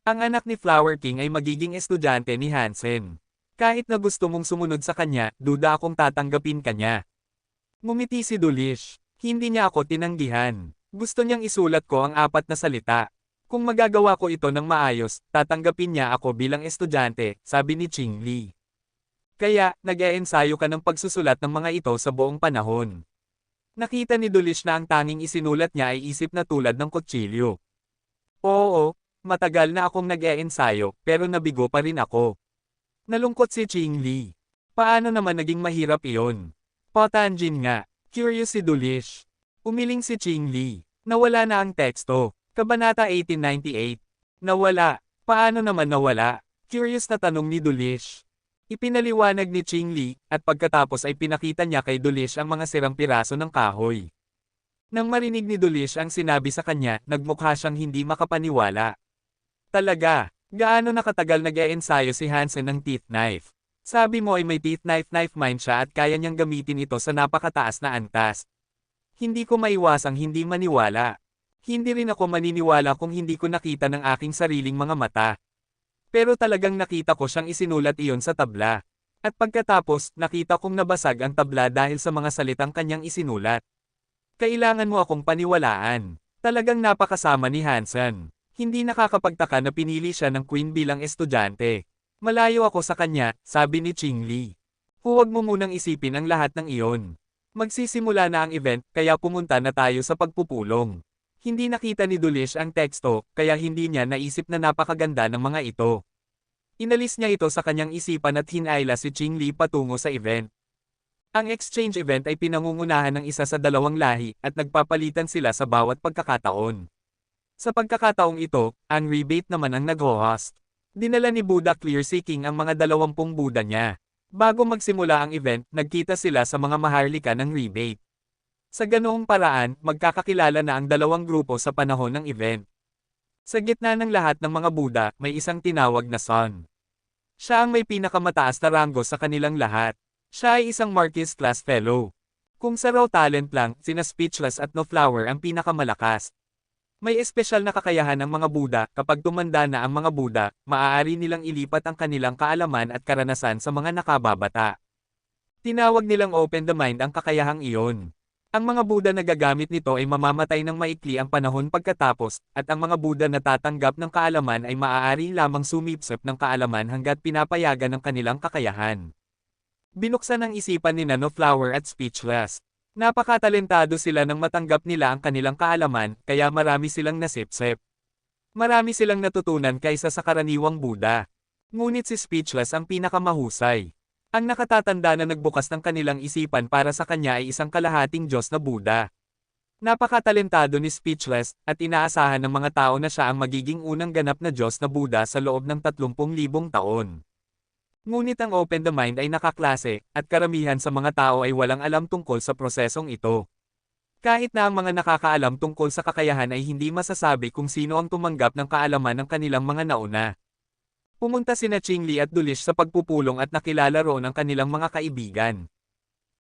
Ang anak ni Flower King ay magiging estudyante ni Hansen. Kahit na gusto mong sumunod sa kanya, duda akong tatanggapin ka niya. Ngumiti si Dulish. Hindi niya ako tinanggihan. Gusto niyang isulat ko ang 4 na salita. Kung magagawa ko ito ng maayos, tatanggapin niya ako bilang estudyante, sabi ni Ching Li. Kaya, nag-e-ensayo ka ng pagsusulat ng mga ito sa buong panahon. Nakita ni Dulish na ang tanging isinulat niya ay isip na tulad ng kutsilyo. Oo. Matagal na akong nag-e-ensayo, pero nabigo pa rin ako. Nalungkot si Ching Li. Paano naman naging mahirap iyon? Patanjin nga. Curious si Dulish. Umiling si Ching Li. Nawala na ang teksto. Kabanata 1898. Nawala. Paano naman nawala? Curious na tanong ni Dulish. Ipinaliwanag ni Ching Li, at pagkatapos ay pinakita niya kay Dulish ang mga sirang piraso ng kahoy. Nang marinig ni Dulish ang sinabi sa kanya, nagmukha siyang hindi makapaniwala. Talaga, gaano nakatagal nag-e-ensayo si Hansen ng teeth knife? Sabi mo ay may teeth knife mind siya at kaya niyang gamitin ito sa napakataas na antas. Hindi ko maiwasang hindi maniwala. Hindi rin ako maniniwala kung hindi ko nakita ng aking sariling mga mata. Pero talagang nakita ko siyang isinulat iyon sa tabla. At pagkatapos, nakita kong nabasag ang tabla dahil sa mga salitang kanyang isinulat. Kailangan mo akong paniwalaan. Talagang napakasama ni Hansen. Hindi nakakapagtaka na pinili siya ng Queen bilang estudyante. Malayo ako sa kanya, sabi ni Ching Li. Huwag mo munang isipin ang lahat ng iyon. Magsisimula na ang event, kaya pumunta na tayo sa pagpupulong. Hindi nakita ni Delish ang teksto, kaya hindi niya naisip na napakaganda ng mga ito. Inalis niya ito sa kanyang isipan at hinayla si Qing Li patungo sa event. Ang exchange event ay pinangungunahan ng isa sa dalawang lahi at nagpapalitan sila sa bawat pagkakataon. Sa pagkakataong ito, ang rebate naman ang nag-host. Dinala ni Buddha Clear Seeking ang mga 20 Buddha niya. Bago magsimula ang event, nagkita sila sa mga maharlika ng rebate. Sa ganoong paraan, magkakakilala na ang dalawang grupo sa panahon ng event. Sa gitna ng lahat ng mga Buddha, may isang tinawag na Sun. Siya ang may pinakamataas na ranggo sa kanilang lahat. Siya ay isang Marquis Class Fellow. Kung sa raw talent lang, sina Speechless at No Flower ang pinakamalakas. May espesyal na kakayahan ang mga Buddha, kapag tumanda na ang mga Buddha, maaari nilang ilipat ang kanilang kaalaman at karanasan sa mga nakababata. Tinawag nilang open the mind ang kakayahang iyon. Ang mga Buddha na gagamit nito ay mamamatay ng maikli ang panahon pagkatapos, at ang mga Buddha na tatanggap ng kaalaman ay maaari lamang sumipsip ng kaalaman hanggat pinapayagan ng kanilang kakayahan. Binuksan ang isipan ni No Flower at Speechless. Napakatalentado sila nang matanggap nila ang kanilang kaalaman, kaya marami silang nasipsip. Marami silang natutunan kaysa sa karaniwang Buddha. Ngunit si Speechless ang pinakamahusay. Ang nakatatanda na nagbukas ng kanilang isipan para sa kanya ay isang kalahating Diyos na Buddha. Napakatalentado ni Speechless, at inaasahan ng mga tao na siya ang magiging unang ganap na Diyos na Buddha sa loob ng 30,000 taon. Ngunit ang open the mind ay nakaklase, at karamihan sa mga tao ay walang alam tungkol sa prosesong ito. Kahit na ang mga nakakaalam tungkol sa kakayahan ay hindi masasabi kung sino ang tumanggap ng kaalaman ng kanilang mga nauna. Pumunta sina Qing Li at Delish sa pagpupulong at nakilala roon ang kanilang mga kaibigan.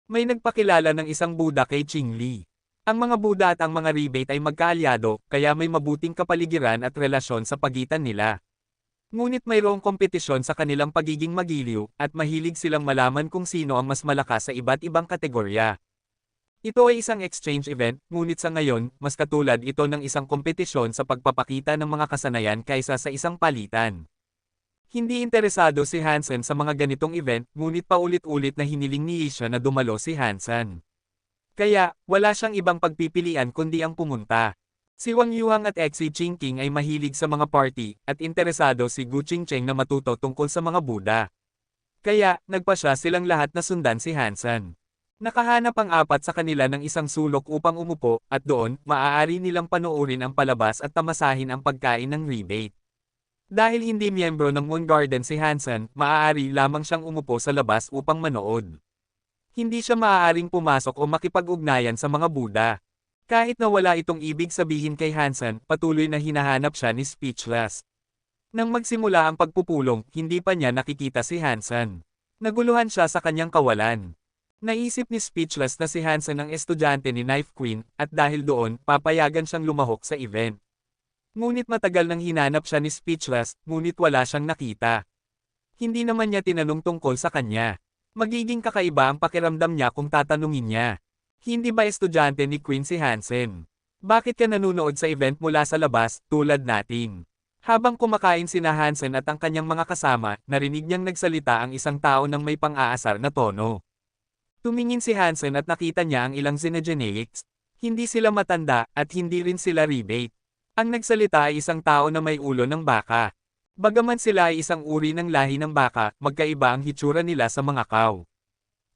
May nagpakilala ng isang Buddha kay Qing Li. Ang mga Buddha at ang mga rebate ay magkaalyado, kaya may mabuting kapaligiran at relasyon sa pagitan nila. Ngunit mayroong kompetisyon sa kanilang pagiging magiliw, at mahilig silang malaman kung sino ang mas malakas sa iba't ibang kategorya. Ito ay isang exchange event, ngunit sa ngayon, mas katulad ito ng isang kompetisyon sa pagpapakita ng mga kasanayan kaysa sa isang palitan. Hindi interesado si Hansen sa mga ganitong event, ngunit paulit-ulit na hiniling ni Isha na dumalo si Hansen. Kaya, wala siyang ibang pagpipilian kundi ang pumunta. Si Wang Yuhang at Xi Jinping ay mahilig sa mga party, at interesado si Gu Qingcheng na matuto tungkol sa mga Buddha. Kaya, nagpasya silang lahat na sundan si Hansen. Nakahanap ang apat sa kanila ng isang sulok upang umupo, at doon, maaari nilang panoorin ang palabas at tamasahin ang pagkain ng rebate. Dahil hindi miyembro ng Moon Garden si Hansen, maaari lamang siyang umupo sa labas upang manood. Hindi siya maaaring pumasok o makipag-ugnayan sa mga Buddha. Kahit na wala itong ibig sabihin kay Hansen, patuloy na hinahanap siya ni Speechless. Nang magsimula ang pagpupulong, hindi pa niya nakikita si Hansen. Naguluhan siya sa kanyang kawalan. Naisip ni Speechless na si Hansen ang estudyante ni Knife Queen, at dahil doon, papayagan siyang lumahok sa event. Ngunit matagal nang hinanap siya ni Speechless, ngunit wala siyang nakita. Hindi naman niya tinanong tungkol sa kanya. Magiging kakaiba ang pakiramdam niya kung tatanungin niya. Hindi ba estudyante ni Queen si Hansen? Bakit ka nanunood sa event mula sa labas, tulad natin? Habang kumakain sina Hansen at ang kanyang mga kasama, narinig niyang nagsalita ang isang tao ng may pang-aasar na tono. Tumingin si Hansen at nakita niya ang ilang xenogeneics. Hindi sila matanda, at hindi rin sila rebate. Ang nagsalita ay isang tao na may ulo ng baka. Bagaman sila ay isang uri ng lahi ng baka, magkaiba ang hitsura nila sa mga cow.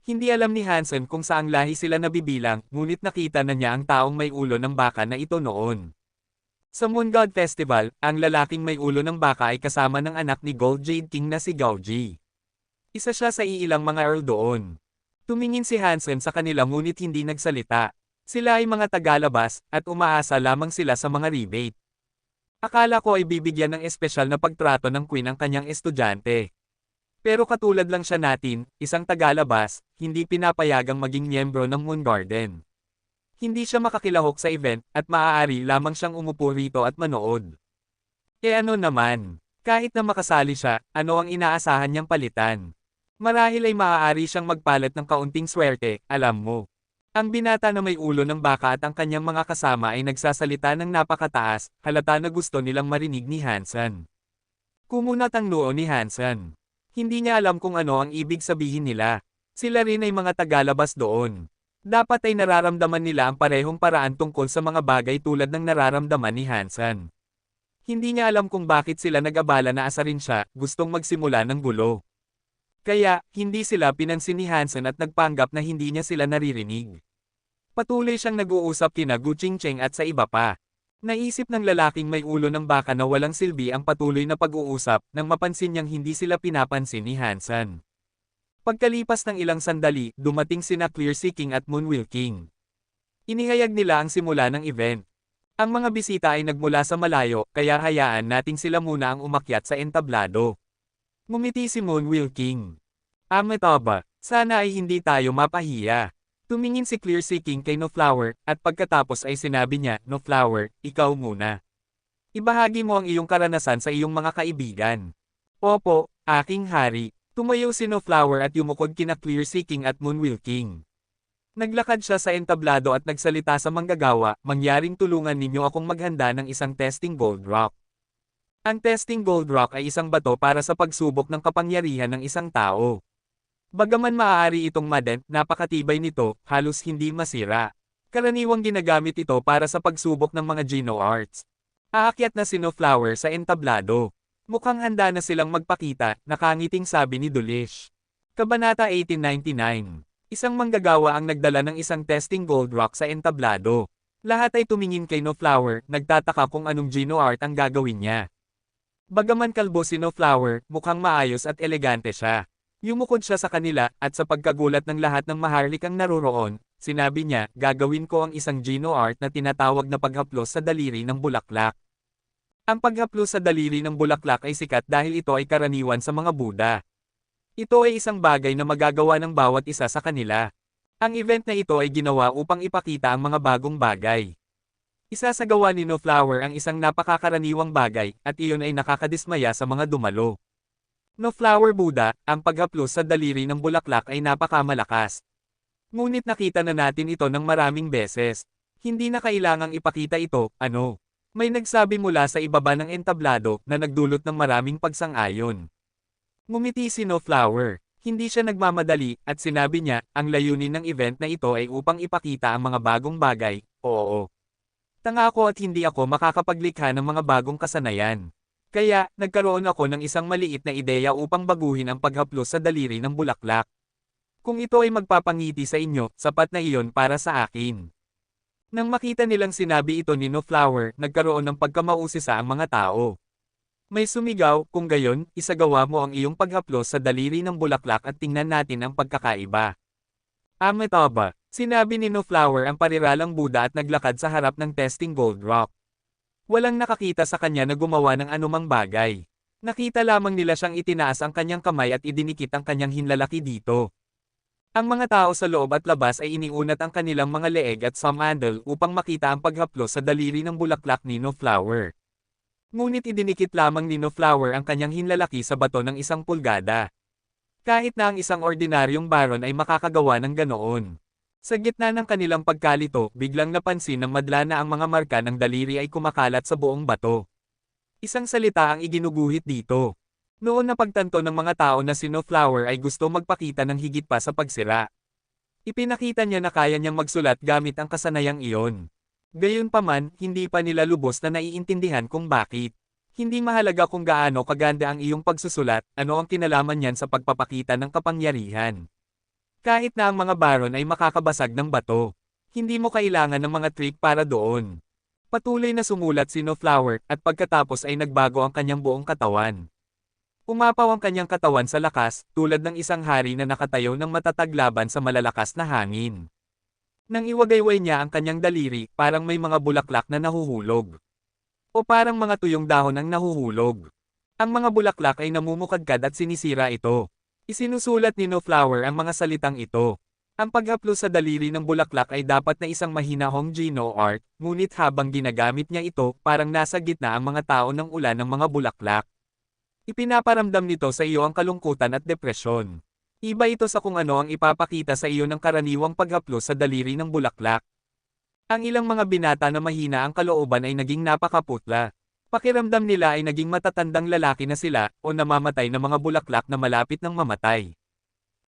Hindi alam ni Hansen kung saang lahi sila nabibilang, ngunit nakita na niya ang taong may ulo ng baka na ito noon. Sa Moon God Festival, ang lalaking may ulo ng baka ay kasama ng anak ni Gold Jade King na si Gaoji. Isa siya sa iilang mga earl doon. Tumingin si Hansen sa kanila ngunit hindi nagsalita. Sila ay mga tagalabas, at umaasa lamang sila sa mga rebate. Akala ko ay bibigyan ng espesyal na pagtrato ng Queen ang kanyang estudyante. Pero katulad lang siya natin, isang tagalabas, hindi pinapayagang maging miyembro ng Moon Garden. Hindi siya makakilahok sa event, at maaari lamang siyang umupo rito at manood. Ano naman? Kahit na makasali siya, ano ang inaasahan niyang palitan? Marahil ay maaari siyang magpalit ng kaunting swerte, alam mo. Ang binata na may ulo ng baka at ang kanyang mga kasama ay nagsasalita ng napakataas, halata na gusto nilang marinig ni Hansen. Kumunat ang noo ni Hansen. Hindi niya alam kung ano ang ibig sabihin nila. Sila rin ay mga tagalabas doon. Dapat ay nararamdaman nila ang parehong paraan tungkol sa mga bagay tulad ng nararamdaman ni Hansen. Hindi niya alam kung bakit sila nag-abala na asarin siya, gustong magsimula ng gulo. Kaya, hindi sila pinansin ni Hansen at nagpanggap na hindi niya sila naririnig. Patuloy siyang nag-uusap kina Gu Qingcheng at sa iba pa. Naisip ng lalaking may ulo ng baka na walang silbi ang patuloy na pag-uusap nang mapansin niyang hindi sila pinapansin ni Hansen. Pagkalipas ng ilang sandali, dumating sina Clear Seeking at Moon Wilking. Inihayag nila ang simula ng event. Ang mga bisita ay nagmula sa malayo, kaya hayaan nating sila muna ang umakyat sa entablado. Ngumiti si Moon Wilking. Amitabha, sana ay hindi tayo mapahiya. Tumingin si Clear Seeking kay No Flower, at pagkatapos ay sinabi niya, No Flower, ikaw muna. Ibahagi mo ang iyong karanasan sa iyong mga kaibigan. Opo, aking hari. Tumayo si No Flower at yumukod kina Clear Seeking at Moon Wilking. Naglakad siya sa entablado at nagsalita sa manggagawa, mangyaring tulungan ninyo akong maghanda ng isang testing gold rock. Ang testing gold rock ay isang bato para sa pagsubok ng kapangyarihan ng isang tao. Bagaman maaari itong madent, napakatibay nito, halos hindi masira. Karaniwang ginagamit ito para sa pagsubok ng mga Geno Arts. Aakyat na si No Flower sa entablado. Mukhang handa na silang magpakita, nakangiting sabi ni Dulish. Kabanata 1899. Isang manggagawa ang nagdala ng isang testing gold rock sa entablado. Lahat ay tumingin kay No Flower, nagtataka kung anong Geno art ang gagawin niya. Bagaman kalbo si No Flower, mukhang maayos at elegante siya. Yumukod siya sa kanila, at sa pagkagulat ng lahat ng maharlikang naroroon, sinabi niya, gagawin ko ang isang Geno art na tinatawag na paghaplos sa daliri ng bulaklak. Ang paghaplos sa daliri ng bulaklak ay sikat dahil ito ay karaniwan sa mga Buddha. Ito ay isang bagay na magagawa ng bawat isa sa kanila. Ang event na ito ay ginawa upang ipakita ang mga bagong bagay. Isasagawa ni No Flower ang isang napakakaraniwang bagay, at iyon ay nakakadismaya sa mga dumalo. No Flower Buddha, ang paghaplos sa daliri ng bulaklak ay napakamalakas. Ngunit nakita na natin ito ng maraming beses. Hindi na kailangang ipakita ito, ano? May nagsabi mula sa ibaba ng entablado na nagdulot ng maraming pagsang-ayon. Ngumiti si No Flower. Hindi siya nagmamadali, at sinabi niya, ang layunin ng event na ito ay upang ipakita ang mga bagong bagay, oo. Tanga ako at hindi ako makakapaglikha ng mga bagong kasanayan. Kaya, nagkaroon ako ng isang maliit na ideya upang baguhin ang paghaplos sa daliri ng bulaklak. Kung ito ay magpapangiti sa inyo, sapat na iyon para sa akin. Nang makita nilang sinabi ito ni No Flower, nagkaroon ng pagkamausisa ang mga tao. May sumigaw, kung gayon, isagawa mo ang iyong paghaplos sa daliri ng bulaklak at tingnan natin ang pagkakaiba. Amitabha, sinabi ni No Flower ang pariralang Buddha at naglakad sa harap ng testing gold rock. Walang nakakita sa kanya na gumawa ng anumang bagay. Nakita lamang nila siyang itinaas ang kanyang kamay at idinikit ang kanyang hinlalaki dito. Ang mga tao sa loob at labas ay iniunat ang kanilang mga leeg at samandal upang makita ang paghaplos sa daliri ng bulaklak ni No Flower. Ngunit idinikit lamang ni No Flower ang kanyang hinlalaki sa bato ng 1 pulgada. Kahit na ang isang ordinaryong baron ay makakagawa ng ganoon. Sa gitna ng kanilang pagkalito, biglang napansin ng madla na ang mga marka ng daliri ay kumakalat sa buong bato. Isang salita ang iginuguhit dito. Noon na pagtanto ng mga tao na si No Flower ay gusto magpakita ng higit pa sa pagsira. Ipinakita niya na kaya niyang magsulat gamit ang kasanayang iyon. Gayunpaman, hindi pa nila lubos na naiintindihan kung bakit. Hindi mahalaga kung gaano kaganda ang iyong pagsusulat, ano ang kinalaman niyan sa pagpapakita ng kapangyarihan. Kahit na ang mga baron ay makakabasag ng bato. Hindi mo kailangan ng mga trick para doon. Patuloy na sumulat si No Flower, at pagkatapos ay nagbago ang kanyang buong katawan. Umapaw ang kanyang katawan sa lakas, tulad ng isang hari na nakatayo ng matatag laban sa malalakas na hangin. Nang iwagayway niya ang kanyang daliri, parang may mga bulaklak na nahuhulog. O parang mga tuyong dahon ang nahuhulog. Ang mga bulaklak ay namumukadkad at sinisira ito. Isinusulat ni No Flower ang mga salitang ito. Ang paghaplos sa daliri ng bulaklak ay dapat na isang mahinahong Geno art, ngunit habang ginagamit niya ito, parang nasa gitna ang mga tao ng ulan ng mga bulaklak. Ipinaparamdam nito sa iyo ang kalungkutan at depresyon. Iba ito sa kung ano ang ipapakita sa iyo ng karaniwang paghaplos sa daliri ng bulaklak. Ang ilang mga binata na mahina ang kalooban ay naging napakaputla. Pakiramdam nila ay naging matatandang lalaki na sila, o namamatay na mga bulaklak na malapit ng mamatay.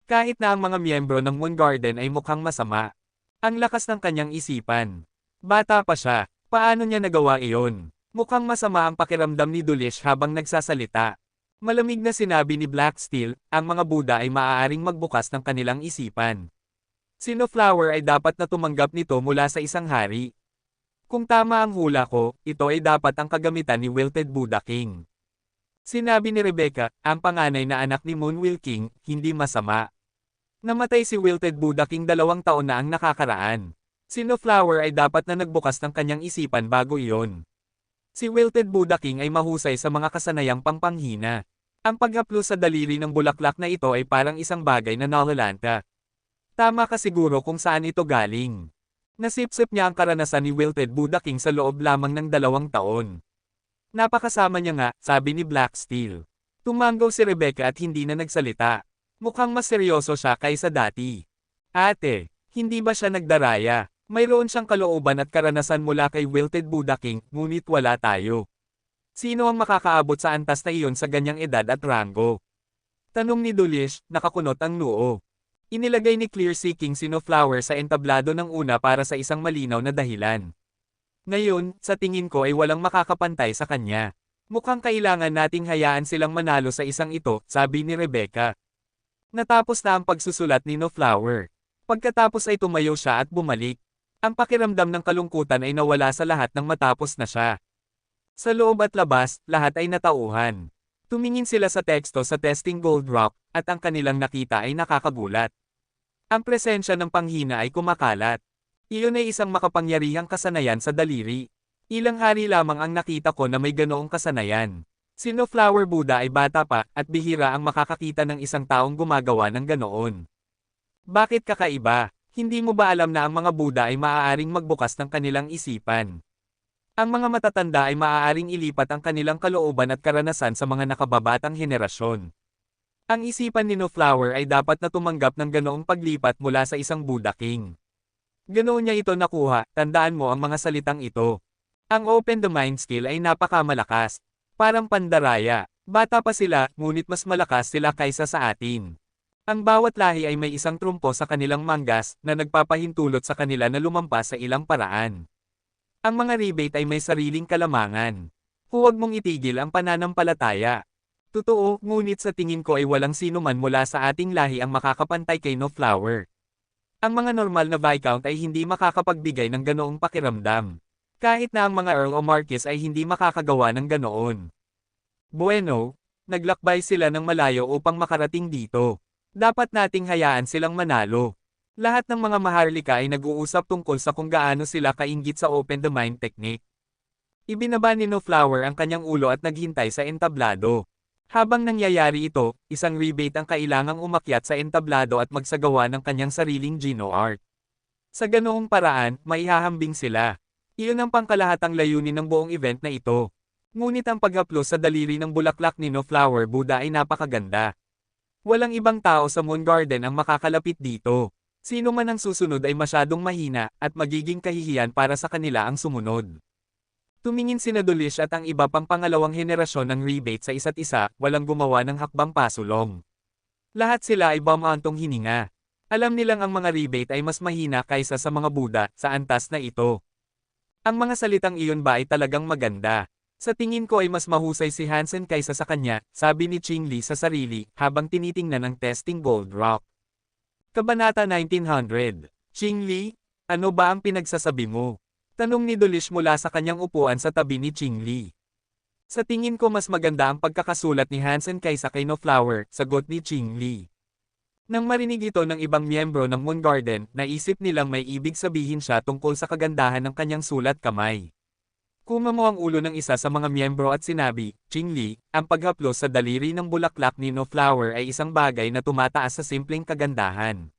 Kahit na ang mga miyembro ng Moon Garden ay mukhang masama. Ang lakas ng kanyang isipan. Bata pa siya, paano niya nagawa iyon? Mukhang masama ang pakiramdam ni Dolish habang nagsasalita. Malamig na sinabi ni Black Steel, ang mga Buddha ay maaaring magbukas ng kanilang isipan. Si Flower ay dapat na tumanggap nito mula sa isang hari. Kung tama ang hula ko, ito ay dapat ang kagamitan ni Wilted Buddha King. Sinabi ni Rebecca, ang panganay na anak ni Moonwheel King, hindi masama. Namatay si Wilted Buddha King 2 taon na ang nakakaraan. Si Flower ay dapat na nagbukas ng kanyang isipan bago iyon. Si Wilted Buddha King ay mahusay sa mga kasanayang pangpanghina. Ang paghaplos sa daliri ng bulaklak na ito ay parang isang bagay na nalalanta. Tama ka siguro kung saan ito galing. Nasipsip niya ang karanasan ni Wilted Buddha King sa loob lamang ng 2 taon. Napakasama niya nga, sabi ni Black Steel. Tumanggaw si Rebecca at hindi na nagsalita. Mukhang mas seryoso siya kaysa dati. Ate, hindi ba siya nagdaraya? Mayroon siyang kalooban at karanasan mula kay Wilted Buddha King, ngunit wala tayo. Sino ang makakaabot sa antas na iyon sa ganyang edad at ranggo? Tanong ni Dolish, nakakunot ang noo. Inilagay ni Clear Seeking si Flower sa entablado ng una para sa isang malinaw na dahilan. Ngayon, sa tingin ko ay walang makakapantay sa kanya. Mukhang kailangan nating hayaan silang manalo sa isang ito, sabi ni Rebecca. Natapos na ang pagsusulat ni Flower. Pagkatapos ay tumayo siya at bumalik. Ang pakiramdam ng kalungkutan ay nawala sa lahat nang matapos na siya. Sa loob at labas, lahat ay natauhan. Tumingin sila sa teksto sa Testing Gold Rock, at ang kanilang nakita ay nakakagulat. Ang presensya ng panghina ay kumakalat. Iyon ay isang makapangyarihang kasanayan sa daliri. Ilang hari lamang ang nakita ko na may ganoong kasanayan. Si Flower Buddha ay bata pa, at bihira ang makakakita ng isang taong gumagawa ng ganoon. Bakit kakaiba? Hindi mo ba alam na ang mga Buddha ay maaaring magbukas ng kanilang isipan? Ang mga matatanda ay maaaring ilipat ang kanilang kalooban at karanasan sa mga nakababatang henerasyon. Ang isipan ni Flower ay dapat na tumanggap ng ganoong paglipat mula sa isang Buddha King. Ganoon niya ito nakuha, tandaan mo ang mga salitang ito. Ang Open the Mind skill ay napakamalakas. Parang pandaraya. Bata pa sila, ngunit mas malakas sila kaysa sa atin. Ang bawat lahi ay may isang trumpo sa kanilang manggas na nagpapahintulot sa kanila na lumampas sa ilang paraan. Ang mga rebate ay may sariling kalamangan. Huwag mong itigil ang pananampalataya. Totoo, ngunit sa tingin ko ay walang sino man mula sa ating lahi ang makakapantay kay Flower. Ang mga normal na Viscount ay hindi makakapagbigay ng ganoong pakiramdam. Kahit na ang mga Earl o Marquess ay hindi makakagawa ng ganoon. Bueno, naglakbay sila ng malayo upang makarating dito. Dapat nating hayaan silang manalo. Lahat ng mga maharlika ay nag-uusap tungkol sa kung gaano sila kainggit sa Open the Mind technique. Ibinaba ni Flower ang kanyang ulo at naghintay sa entablado. Habang nangyayari ito, isang rebate ang kailangang umakyat sa entablado at magsagawa ng kanyang sariling Geno art. Sa ganoong paraan, maihahambing sila. Iyon ang pangkalahatang layunin ng buong event na ito. Ngunit ang paghaplos sa daliri ng bulaklak ni Flower Buddha ay napakaganda. Walang ibang tao sa Moon Garden ang makakalapit dito. Sino man ang susunod ay masyadong mahina, at magiging kahihiyan para sa kanila ang sumunod. Tumingin sina Dolish at ang iba pang pangalawang henerasyon ng rebate sa isa't isa, walang gumawa ng hakbang pasulong. Lahat sila ay bumantong hininga. Alam nilang ang mga rebate ay mas mahina kaysa sa mga Buddha, sa antas na ito. Ang mga salitang iyon ba ay talagang maganda? Sa tingin ko ay mas mahusay si Hansen kaysa sa kanya, sabi ni Ching Li sa sarili, habang tinitingnan ang Testing Gold Rock. Kabanata 1900. Ching Li, ano ba ang pinagsasabi mo? Tanong ni Dolish mula sa kanyang upuan sa tabi ni Ching Li. Sa tingin ko mas maganda ang pagkakasulat ni Hansen kaysa kay Flower, sagot ni Ching Li. Nang marinig ito ng ibang miyembro ng Moon Garden, naisip nilang may ibig sabihin siya tungkol sa kagandahan ng kanyang sulat kamay. Kumamo ang ulo ng isa sa mga miyembro at sinabi, Ching Li, ang paghaplos sa daliri ng bulaklak ni Flower ay isang bagay na tumataas sa simpleng kagandahan.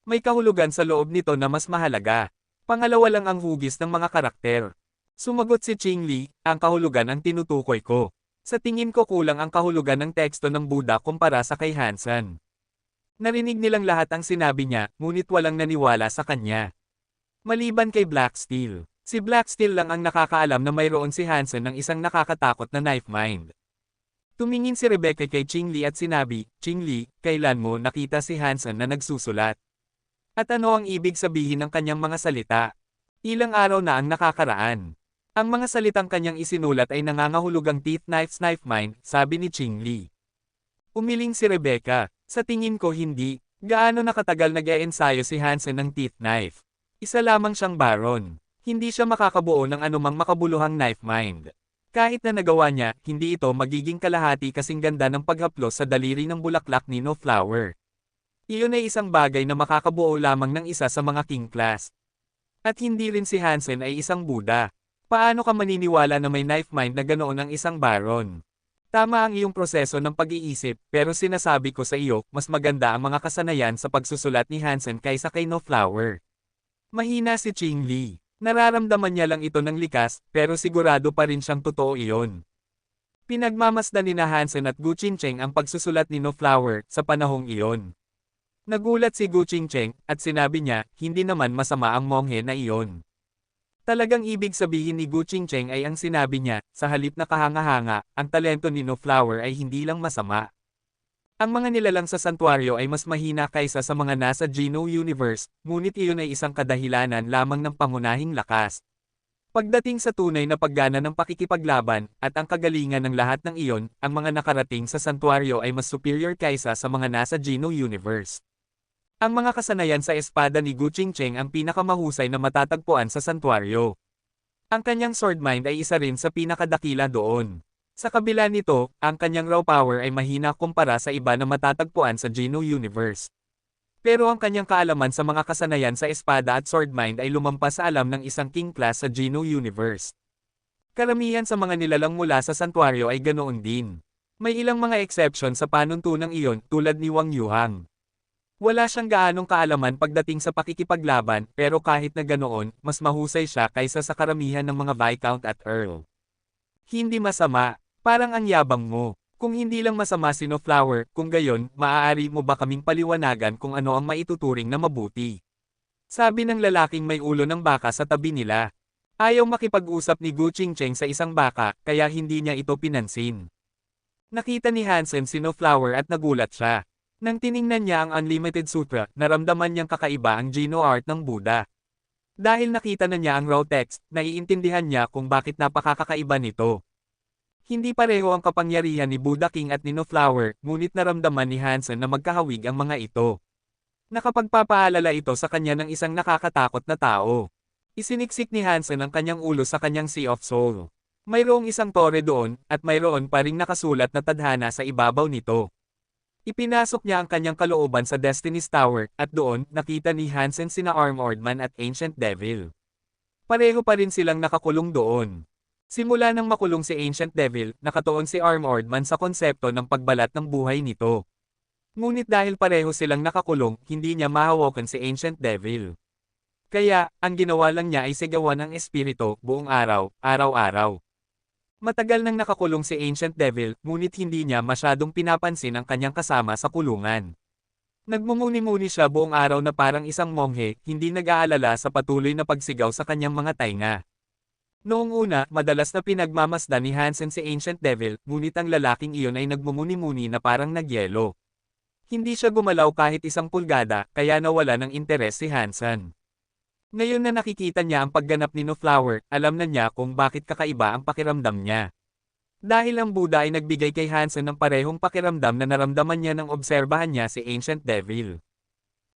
May kahulugan sa loob nito na mas mahalaga. Pangalawa lang ang hugis ng mga karakter. Sumagot si Ching Li, ang kahulugan ang tinutukoy ko. Sa tingin ko kulang ang kahulugan ng teksto ng Buddha kumpara sa kay Hansen. Narinig nilang lahat ang sinabi niya, ngunit walang naniwala sa kanya. Maliban kay Black Steel. Si Black Steel lang ang nakakaalam na mayroon si Hansen ng isang nakakatakot na knife mind. Tumingin si Rebecca kay Ching Li at sinabi, Ching Li, kailan mo nakita si Hansen na nagsusulat? At ano ang ibig sabihin ng kanyang mga salita? Ilang araw na ang nakakaraan. Ang mga salitang kanyang isinulat ay nangangahulugang teeth knife mine, sabi ni Ching Li. Umiling si Rebecca. Sa tingin ko hindi. Gaano nakatagal nag-e-ensayo si Hansen ng teeth knife? Isa lamang siyang baron. Hindi siya makakabuo ng anumang makabuluhang knife mind. Kahit na nagawa niya, hindi ito magiging kalahati kasing ganda ng paghaplos sa daliri ng bulaklak ni No Flower. Iyon ay isang bagay na makakabuo lamang ng isa sa mga king class. At hindi rin si Hansen ay isang Buddha. Paano ka maniniwala na may knife mind na ganoon ang isang baron? Tama ang iyong proseso ng pag-iisip, pero sinasabi ko sa iyo, mas maganda ang mga kasanayan sa pagsusulat ni Hansen kaysa kay No Flower. Mahina si Ching Li. Nararamdaman niya lang ito ng likas, pero sigurado pa rin siyang totoo iyon. Pinagmamasdan ni Hansen at Gu Qingcheng ang pagsusulat ni No Flower sa panahong iyon. Nagulat si Gu Qingcheng, at sinabi niya, hindi naman masama ang monghe na iyon. Talagang ibig sabihin ni Gu Qingcheng ay ang sinabi niya, sa halip na kahanga-hanga, ang talento ni No Flower ay hindi lang masama. Ang mga nilalang sa santuaryo ay mas mahina kaysa sa mga nasa Geno Universe, ngunit iyon ay isang kadahilanan lamang ng pangunahing lakas. Pagdating sa tunay na paggana ng pakikipaglaban, at ang kagalingan ng lahat ng iyon, ang mga nakarating sa santuaryo ay mas superior kaysa sa mga nasa Geno Universe. Ang mga kasanayan sa espada ni Gu Qingcheng ang pinakamahusay na matatagpuan sa santuaryo. Ang kanyang sword mind ay isa rin sa pinakadakila doon. Sa kabila nito, ang kanyang raw power ay mahina kumpara sa iba na matatagpuan sa Geno Universe. Pero ang kanyang kaalaman sa mga kasanayan sa espada at sword mind ay lumampas sa alam ng isang king class sa Geno Universe. Karamihan sa mga nilalang mula sa santuaryo ay ganoon din. May ilang mga exception sa panuntunang iyon tulad ni Wang Yuhang. Wala siyang gaanong kaalaman pagdating sa pakikipaglaban, pero kahit na ganoon, mas mahusay siya kaysa sa karamihan ng mga Viscount at Earl. Hindi masama, parang ang yabang mo. Kung hindi lang masama si No Flower, kung gayon, maaari mo ba kaming paliwanagan kung ano ang maituturing na mabuti? Sabi ng lalaking may ulo ng baka sa tabi nila. Ayaw makipag-usap ni Gu Qingcheng sa isang baka, kaya hindi niya ito pinansin. Nakita ni Hansen si No Flower at nagulat siya. Nang tiningnan niya ang Unlimited Sutra, naramdaman niyang kakaiba ang Geno art ng Buddha. Dahil nakita na niya ang raw text, naiintindihan niya kung bakit napakakakaiba nito. Hindi pareho ang kapangyarihan ni Buddha King at ni No Flower, ngunit naramdaman ni Hansen na magkahawig ang mga ito. Nakapagpapaalala ito sa kanya ng isang nakakatakot na tao. Isiniksik ni Hansen ang kanyang ulo sa kanyang Sea of Soul. Mayroong isang tore doon, at mayroon pa ring nakasulat na tadhana sa ibabaw nito. Ipinasok niya ang kanyang kalooban sa Destiny's Tower, at doon, nakita ni Hansen sina Armored Man at Ancient Devil. Pareho pa rin silang nakakulong doon. Simula nang makulong si Ancient Devil, nakatuon si Armored Man sa konsepto ng pagbalat ng buhay nito. Ngunit dahil pareho silang nakakulong, hindi niya mahawakan si Ancient Devil. Kaya, ang ginawa lang niya ay sigawan ng espiritu, buong araw, araw-araw. Matagal nang nakakulong si Ancient Devil, ngunit hindi niya masyadong pinapansin ang kanyang kasama sa kulungan. Nagmumuni-muni siya buong araw na parang isang monghe, hindi nag-aalala sa patuloy na pagsigaw sa kanyang mga tainga. Noong una, madalas na pinagmamasdan ni Hansen si Ancient Devil, ngunit ang lalaking iyon ay nagmumuni-muni na parang nagyelo. Hindi siya gumalaw kahit isang pulgada, kaya nawala ng interes si Hansen. Ngayon na nakikita niya ang pagganap ni No Flower, alam na niya kung bakit kakaiba ang pakiramdam niya. Dahil ang Buddha ay nagbigay kay Hansen ng parehong pakiramdam na naramdaman niya nang obserbahan niya si Ancient Devil.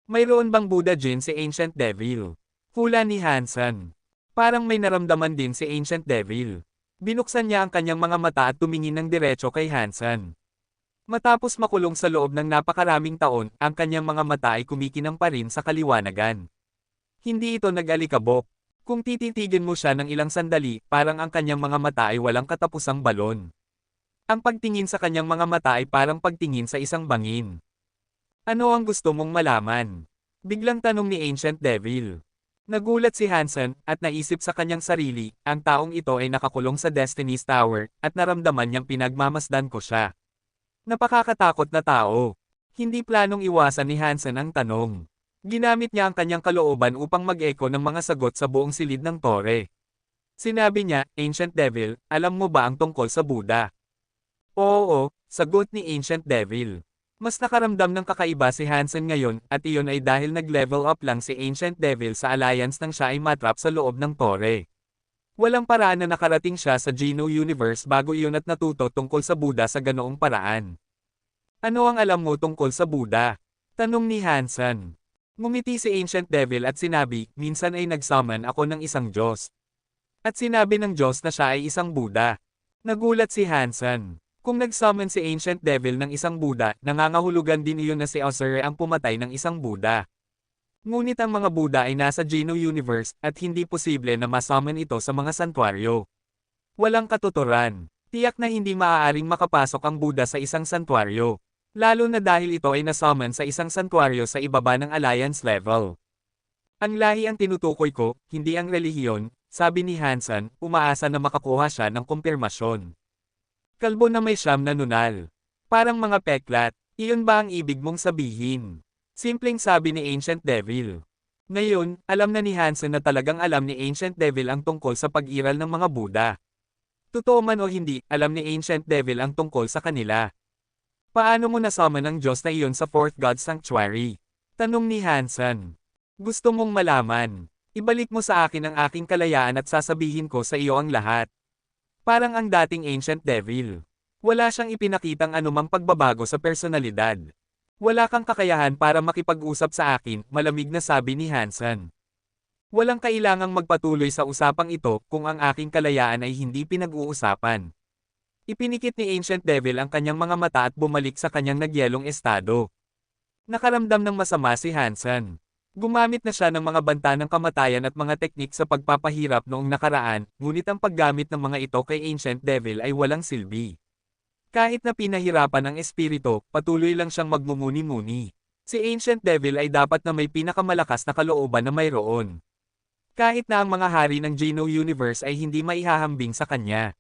Mayroon bang Buddha Jin si Ancient Devil? Hula ni Hansen. Parang may naramdaman din si Ancient Devil. Binuksan niya ang kanyang mga mata at tumingin ng diretso kay Hansen. Matapos makulong sa loob ng napakaraming taon, ang kanyang mga mata ay kumikinang pa rin sa kaliwanagan. Hindi ito nag-alikabok. Kung tititigin mo siya ng ilang sandali, parang ang kanyang mga mata ay walang katapusang balon. Ang pagtingin sa kanyang mga mata ay parang pagtingin sa isang bangin. Ano ang gusto mong malaman? Biglang tanong ni Ancient Devil. Nagulat si Hansen, at naisip sa kanyang sarili, ang taong ito ay nakakulong sa Destiny's Tower, at naramdaman niyang pinagmamasdan ko siya. Napakakatakot na tao. Hindi planong iwasan ni Hansen ang tanong. Ginamit niya ang kanyang kalooban upang mag-echo ng mga sagot sa buong silid ng tore. Sinabi niya, Ancient Devil, alam mo ba ang tungkol sa Buddha? Oo, sagot ni Ancient Devil. Mas nakaramdam ng kakaiba si Hansen ngayon, at iyon ay dahil nag-level up lang si Ancient Devil sa Alliance nang siya ay matrap sa loob ng tore. Walang paraan na nakarating siya sa Geno Universe bago iyon at natuto tungkol sa Buddha sa ganoong paraan. Ano ang alam mo tungkol sa Buddha? Tanong ni Hansen. Ngumiti si Ancient Devil at sinabi, minsan ay nag-summon ako ng isang Diyos. At sinabi ng Diyos na siya ay isang Buddha. Nagulat si Hansen. Kung nag-summon si Ancient Devil ng isang Buddha, nangangahulugan din iyon na si Osiris ang pumatay ng isang Buddha. Ngunit ang mga Buddha ay nasa Geno Universe, at hindi posible na ma-summon ito sa mga santuaryo. Walang katuturan. Tiyak na hindi maaaring makapasok ang Buddha sa isang santuaryo. Lalo na dahil ito ay na-summon sa isang santuaryo sa ibaba ng Alliance level. Ang lahi ang tinutukoy ko, hindi ang relihiyon, sabi ni Hansen, umaasa na makakuha siya ng kumpirmasyon. Kalbo na may siyam na nunal. Parang mga peklat, iyon ba ang ibig mong sabihin? Simpleng sabi ni Ancient Devil. Ngayon, alam na ni Hansen na talagang alam ni Ancient Devil ang tungkol sa pag-iral ng mga Buddha. Totoo man o hindi, alam ni Ancient Devil ang tungkol sa kanila. Paano mo na-summon ang Diyos na iyon sa Fourth God Sanctuary? Tanong ni Hansen. Gusto mong malaman. Ibalik mo sa akin ang aking kalayaan at sasabihin ko sa iyo ang lahat. Parang ang dating Ancient Devil. Wala siyang ipinakitang anumang pagbabago sa personalidad. Wala kang kakayahan para makipag-usap sa akin, malamig na sabi ni Hansen. Walang kailangang magpatuloy sa usapang ito kung ang aking kalayaan ay hindi pinag-uusapan. Ipinikit ni Ancient Devil ang kanyang mga mata at bumalik sa kanyang nagyelong estado. Nakaramdam ng masama si Hansen. Gumamit na siya ng mga banta ng kamatayan at mga teknik sa pagpapahirap noong nakaraan, ngunit ang paggamit ng mga ito kay Ancient Devil ay walang silbi. Kahit na pinahirapan ng espiritu, patuloy lang siyang magmumuni-muni. Si Ancient Devil ay dapat na may pinakamalakas na kalooban na mayroon. Kahit na ang mga hari ng Geno Universe ay hindi maihahambing sa kanya.